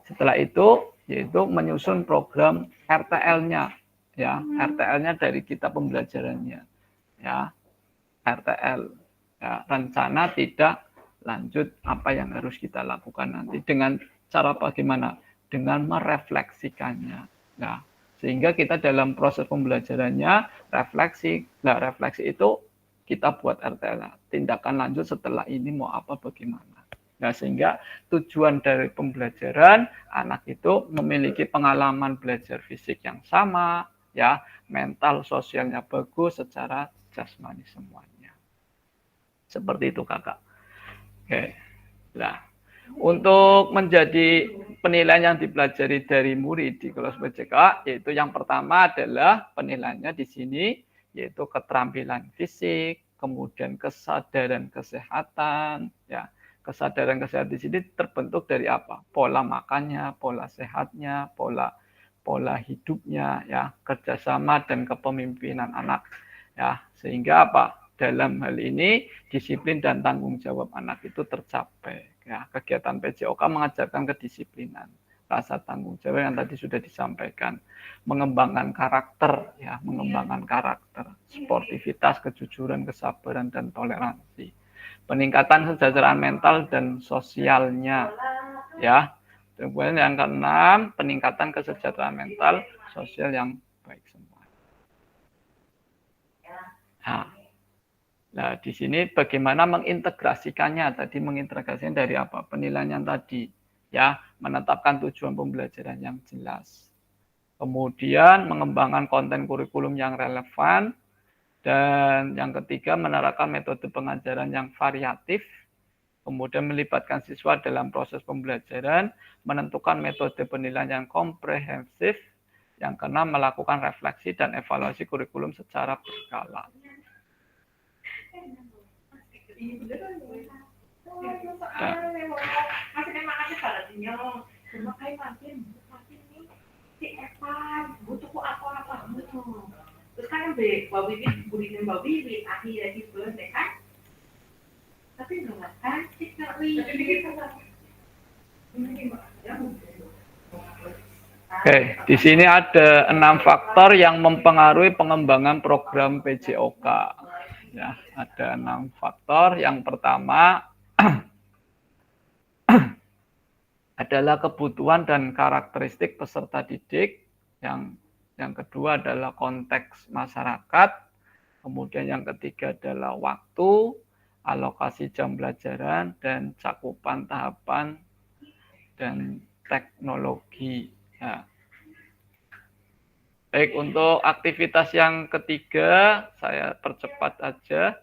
setelah itu yaitu menyusun program RTL-nya ya, RTL-nya dari kita pembelajarannya ya, RTL ya, rencana tidak lanjut apa yang harus kita lakukan nanti dengan cara bagaimana? Dengan merefleksikannya. Nah, sehingga kita dalam proses pembelajarannya refleksi. Nah, refleksi itu kita buat RTL. Tindakan lanjut setelah ini mau apa bagaimana. Nah, sehingga tujuan dari pembelajaran anak itu memiliki pengalaman belajar fisik yang sama, ya, mental sosialnya bagus secara jasmani semuanya. Seperti itu, Kakak. Oke. Nah, untuk menjadi penilaian yang dipelajari dari murid di kelas PJK, yaitu yang pertama adalah penilaiannya di sini, yaitu keterampilan fisik, kemudian kesadaran kesehatan, ya. Kesadaran kesehatan di sini terbentuk dari apa? Pola makannya, pola sehatnya, pola hidupnya, ya, kerjasama dan kepemimpinan anak, ya, sehingga apa? Dalam hal ini disiplin dan tanggung jawab anak itu tercapai. Ya, kegiatan PJOK mengajarkan kedisiplinan, rasa tanggung jawab yang tadi sudah disampaikan, mengembangkan karakter, ya, mengembangkan karakter, sportivitas, kejujuran, kesabaran, dan toleransi, peningkatan kesejahteraan mental dan sosialnya, ya. Kemudian yang keenam, peningkatan kesejahteraan mental sosial yang baik semua. Nah, di sini bagaimana mengintegrasikannya? Tadi mengintegrasikan dari apa? Penilaian tadi, ya, menetapkan tujuan pembelajaran yang jelas. Kemudian mengembangkan konten kurikulum yang relevan, dan yang ketiga menerapkan metode pengajaran yang variatif. Kemudian melibatkan siswa dalam proses pembelajaran, menentukan metode penilaian yang komprehensif. Yang keenam, melakukan refleksi dan evaluasi kurikulum secara berkala. Oke, di sini ada 6 faktor yang mempengaruhi pengembangan program PJOK. Ya, ada 6 faktor. Yang pertama adalah kebutuhan dan karakteristik peserta didik. Yang kedua adalah konteks masyarakat. Kemudian yang ketiga adalah waktu, alokasi jam pelajaran, dan cakupan tahapan dan teknologi. Ya. Baik, untuk aktivitas yang ketiga, saya percepat aja.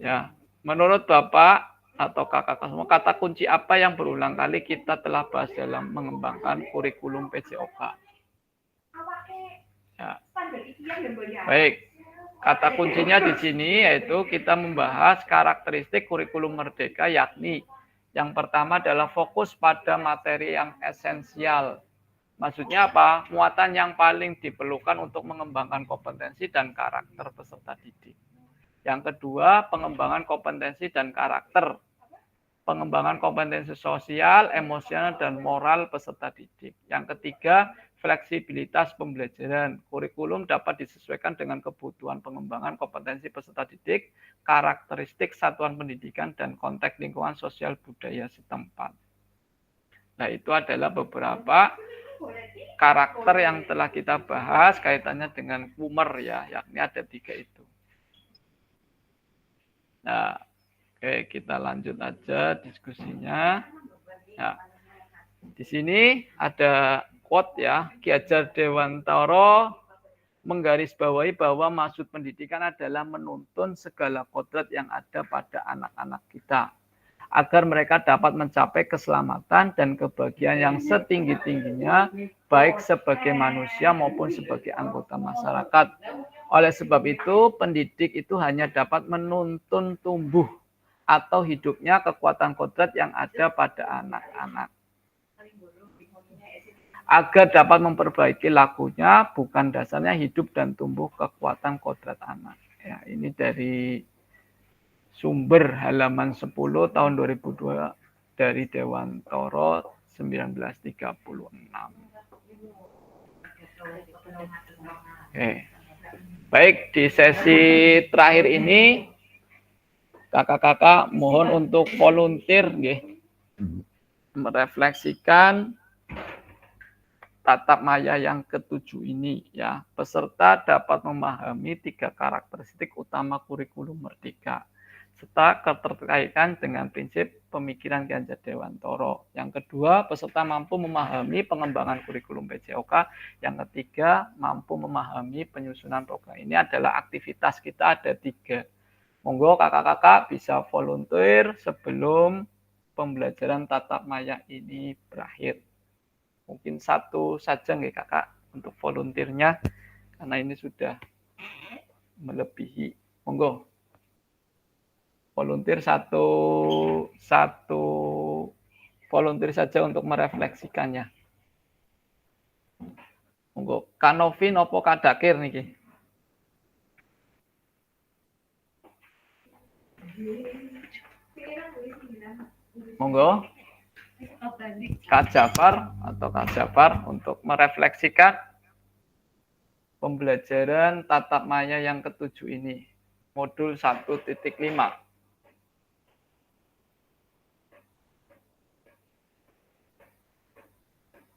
Ya, menurut Bapak atau kakak semua, kata kunci apa yang berulang kali kita telah bahas dalam mengembangkan kurikulum PJOK? Ya. Baik, kata kuncinya di sini yaitu kita membahas karakteristik kurikulum merdeka, yakni yang pertama adalah fokus pada materi yang esensial. Maksudnya apa? Muatan yang paling diperlukan untuk mengembangkan kompetensi dan karakter peserta didik. Yang kedua, pengembangan kompetensi dan karakter. Pengembangan kompetensi sosial, emosional, dan moral peserta didik. Yang ketiga, fleksibilitas pembelajaran. Kurikulum dapat disesuaikan dengan kebutuhan pengembangan kompetensi peserta didik, karakteristik satuan pendidikan, dan konteks lingkungan sosial budaya setempat. Nah, itu adalah beberapa karakter yang telah kita bahas kaitannya dengan Kumer, ya, yakni ada 3 itu. Nah, oke, kita lanjut aja diskusinya. Nah, di sini ada quote, ya, Ki Hajar Dewantara menggarisbawahi bahwa maksud pendidikan adalah menuntun segala kodrat yang ada pada anak-anak kita, agar mereka dapat mencapai keselamatan dan kebahagiaan yang setinggi-tingginya, baik sebagai manusia maupun sebagai anggota masyarakat. Oleh sebab itu, pendidik itu hanya dapat menuntun tumbuh atau hidupnya kekuatan kodrat yang ada pada anak-anak, agar dapat memperbaiki lakunya, bukan dasarnya hidup dan tumbuh kekuatan kodrat anak. Ya, ini dari sumber halaman 10 tahun 2002 dari Dewantara 1936. Oke. Baik, di sesi terakhir ini kakak-kakak mohon untuk volunteer, nggih, merefleksikan tatap maya yang ke-7 ini, ya. Peserta dapat memahami 3 karakteristik utama kurikulum merdeka, serta keterkaitan dengan prinsip pemikiran Ki Hajar Dewantara. Yang kedua, peserta mampu memahami pengembangan kurikulum PJOK. Yang ketiga, mampu memahami penyusunan program. Ini adalah aktivitas kita, ada 3. Monggo kakak-kakak bisa volunteer sebelum pembelajaran tatap maya ini berakhir. Mungkin 1 saja nggih kakak untuk volunteernya, karena ini sudah melebihi. Monggo. Volunteer satu volunteer saja untuk merefleksikannya. Monggo, Kanovin opo Kadakir niki? Monggo. Kak Jafar untuk merefleksikan pembelajaran tatap maya yang ke-7 ini, modul 1.5.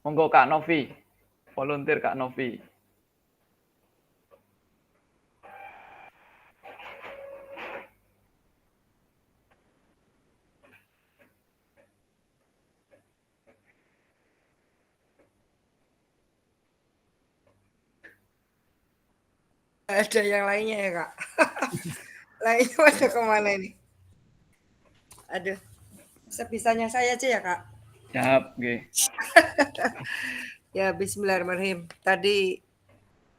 Monggo Kak Novi, volunteer Kak Novi. Ada yang lainnya ya Kak? Lainnya pada kemana ini? Aduh, sebisanya saya aja ya Kak. Siap, nggih. Ya Bismillahirrahmanirrahim. Tadi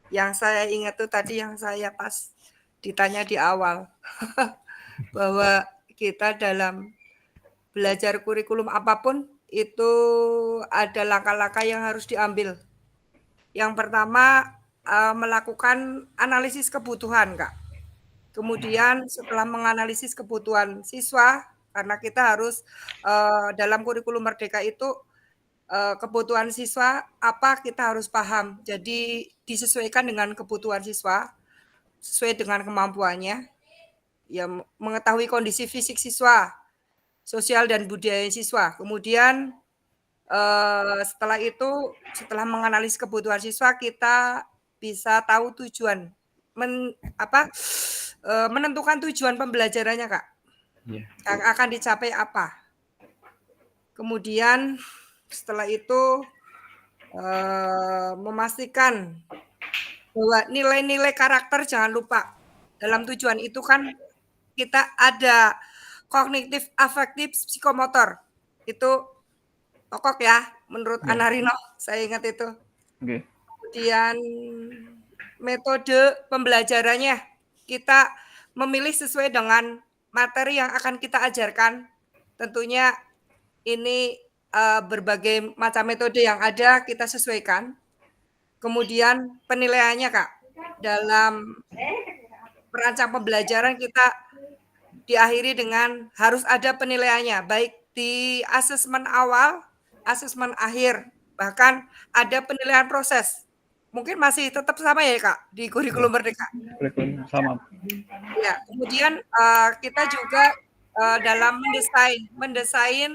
yang saya ingat tuh tadi yang saya pas ditanya di awal bahwa kita dalam belajar kurikulum apapun itu ada langkah-langkah yang harus diambil. Yang pertama melakukan analisis kebutuhan, Kak. Kemudian setelah menganalisis kebutuhan siswa, karena kita harus dalam kurikulum Merdeka itu kebutuhan siswa apa kita harus paham. Jadi disesuaikan dengan kebutuhan siswa, sesuai dengan kemampuannya. Ya mengetahui kondisi fisik siswa, sosial dan budaya siswa. Kemudian setelah itu, setelah menganalisis kebutuhan siswa, kita bisa tahu tujuan, menentukan tujuan pembelajarannya, Kak. Yang akan dicapai apa. Kemudian setelah itu memastikan bahwa nilai-nilai karakter jangan lupa. Dalam tujuan itu kan kita ada kognitif, afektif, psikomotor. Itu pokok ya, menurut Anarino, saya ingat itu. Okay. Kemudian metode pembelajarannya, kita memilih sesuai dengan materi yang akan kita ajarkan. Tentunya ini berbagai macam metode yang ada kita sesuaikan. Kemudian penilaiannya Kak, dalam perancang pembelajaran kita diakhiri dengan harus ada penilaiannya, baik di asesmen awal, asesmen akhir, bahkan ada penilaian proses. Mungkin masih tetap sama ya Kak di kurikulum Merdeka. Kurikulum sama. Ya, kemudian kita juga dalam mendesain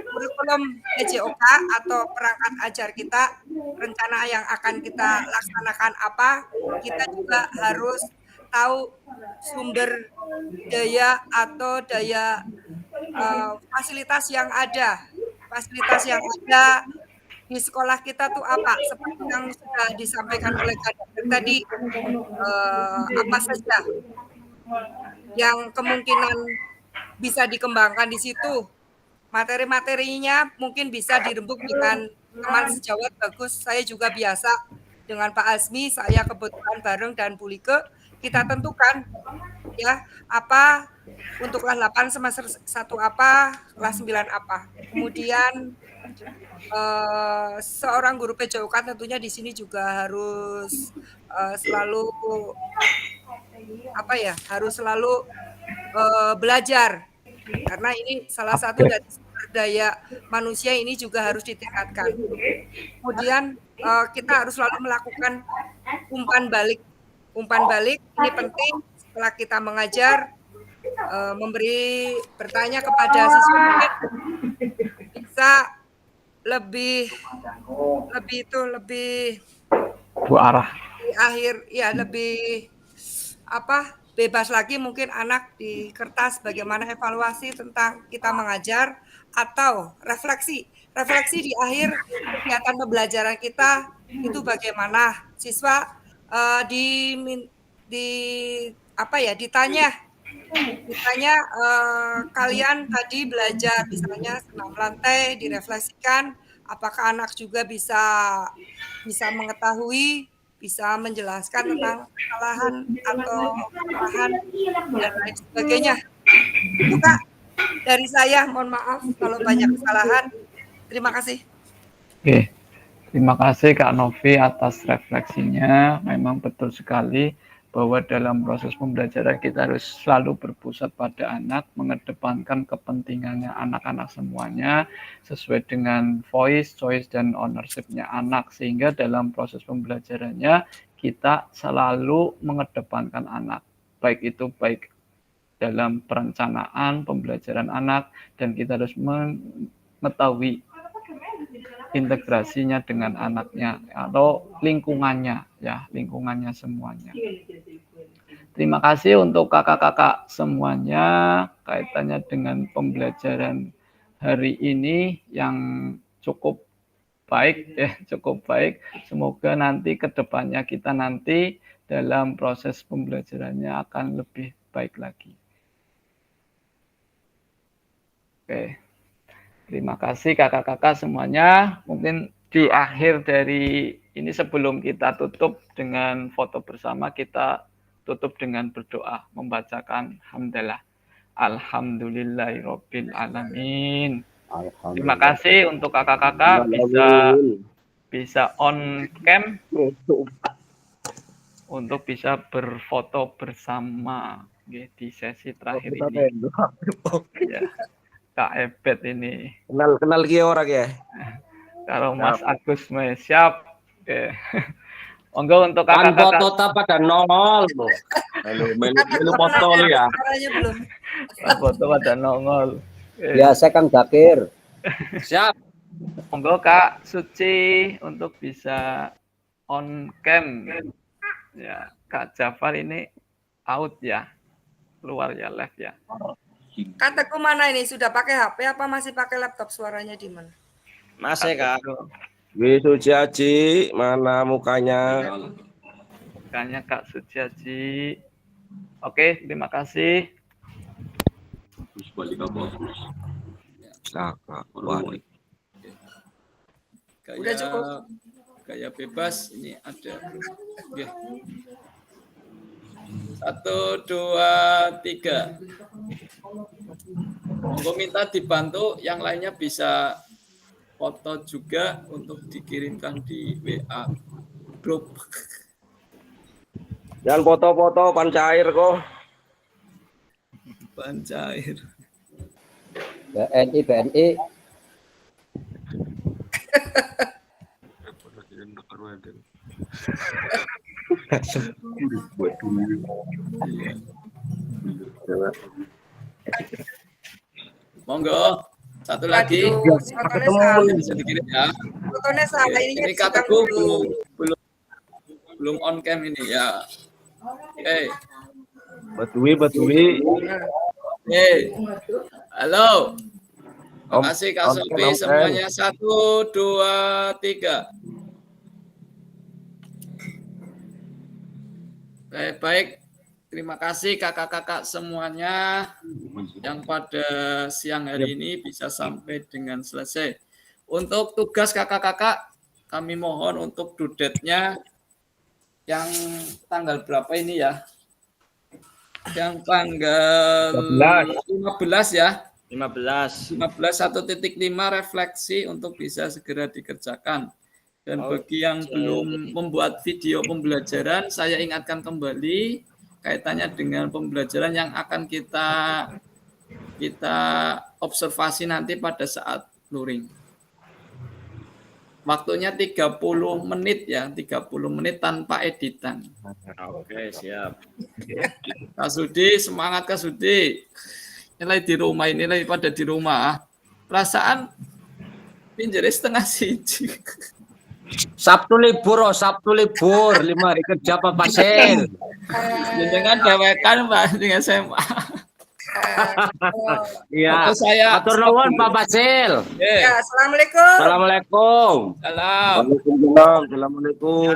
kurikulum PJOK atau perangkat ajar kita, rencana yang akan kita laksanakan apa, kita juga harus tahu sumber daya atau daya fasilitas yang ada. Fasilitas yang ada di sekolah kita tuh apa? Seperti yang sudah disampaikan oleh Kak tadi, apa saja yang kemungkinan bisa dikembangkan di situ. Materi-materinya mungkin bisa dirembuk dengan teman sejawat bagus. Saya juga biasa dengan Pak Azmi, saya kebetulan bareng dan Bu Like, kita tentukan ya apa untuk kelas 8 semester 1 apa, kelas 9 apa. Kemudian seorang guru PJOK tentunya di sini juga harus selalu harus selalu belajar. Karena ini salah satu dari sumber daya manusia ini juga harus ditingkatkan. Kemudian kita harus selalu melakukan umpan balik. Umpan balik ini penting setelah kita mengajar, bertanya kepada siswa mungkin bisa lebih arah. Di akhir ya lebih bebas lagi mungkin anak di kertas bagaimana evaluasi tentang kita mengajar atau refleksi di akhir kegiatan pembelajaran kita itu bagaimana siswa ditanya kalian tadi belajar misalnya senam lantai direfleksikan apakah anak juga bisa mengetahui bisa menjelaskan tentang kesalahan atau kesalahan dan lain sebagainya. Itu Kak dari saya, mohon maaf kalau banyak kesalahan. Terima kasih. Oke, terima kasih Kak Novi atas refleksinya. Memang betul sekali bahwa dalam proses pembelajaran kita harus selalu berpusat pada anak, mengedepankan kepentingannya anak-anak semuanya sesuai dengan voice, choice, dan ownership-nya anak, sehingga dalam proses pembelajarannya kita selalu mengedepankan anak, baik dalam perencanaan pembelajaran anak, dan kita harus mengetahui integrasinya dengan anaknya atau lingkungannya, ya, lingkungannya semuanya. Terima kasih untuk kakak-kakak semuanya kaitannya dengan pembelajaran hari ini yang cukup baik, ya, cukup baik. Semoga nanti ke depannya kita nanti dalam proses pembelajarannya akan lebih baik lagi. Oke. Terima kasih kakak-kakak semuanya. Mungkin di akhir dari ini sebelum kita tutup dengan foto bersama, kita tutup dengan berdoa, membacakan hamdalah. Alhamdulillahirabbil alamin. Terima kasih untuk kakak-kakak bisa on cam untuk bisa berfoto bersama di sesi terakhir ini. Ya. Kak Ebet ini. Kenal kia orang ya. Kalau Mas Agus siap. Oke. Monggo untuk kakak-kakak. Foto pada nongol. Melu foto lu ya. Foto pada nongol. Biasa Kang Zakir. Siap. Monggo Kak Suci untuk bisa on cam. Ya, Kak Jafar ini out ya. Keluar ya, live ya. Kataku mana ini? Sudah pakai HP apa masih pakai laptop? Suaranya di mana? Masih Kak. Suci Haji, mana mukanya? Mukanya Kak Suciaji. Oke, terima kasih. Udah cukup. Gaya bebas ini ada. Oke. 1, 2, 3. Monggo minta dibantu, yang lainnya bisa foto juga untuk dikirimkan di WA grup. Jangan foto-foto pancair kok. Pancair. BNI. Monggo, satu lagi. Bisa dikirim ya. Fotonya salah Ini kataku belum on cam ini ya. Oke. Batui. Halo. Terima kasih Kak Sofi semuanya. 1, 2, 3. Baik. Terima kasih kakak-kakak semuanya yang pada siang hari ini bisa sampai dengan selesai. Untuk tugas kakak-kakak, kami mohon untuk due-date-nya yang tanggal berapa ini ya? Yang tanggal 15 ya? 15. 1.5 refleksi untuk bisa segera dikerjakan. Dan bagi yang belum membuat video pembelajaran, saya ingatkan kembali kaitannya dengan pembelajaran yang akan kita observasi nanti pada saat luring. Waktunya 30 menit ya, 30 menit tanpa editan. Oke, siap. Kak Sudi, semangat Kak Sudi. Nilai di rumah ini, nilai pada di rumah. Perasaan pinjari 1:30. Sabtu libur, 5 hari kerja Pak Pasir. Jangan dewekan Mbak dengan SMA. Iya. Saya atur nuwun Pak Pasir. Ya, assalamualaikum. Assalamualaikum. Salam. Waalaikumsalam. Assalamualaikum.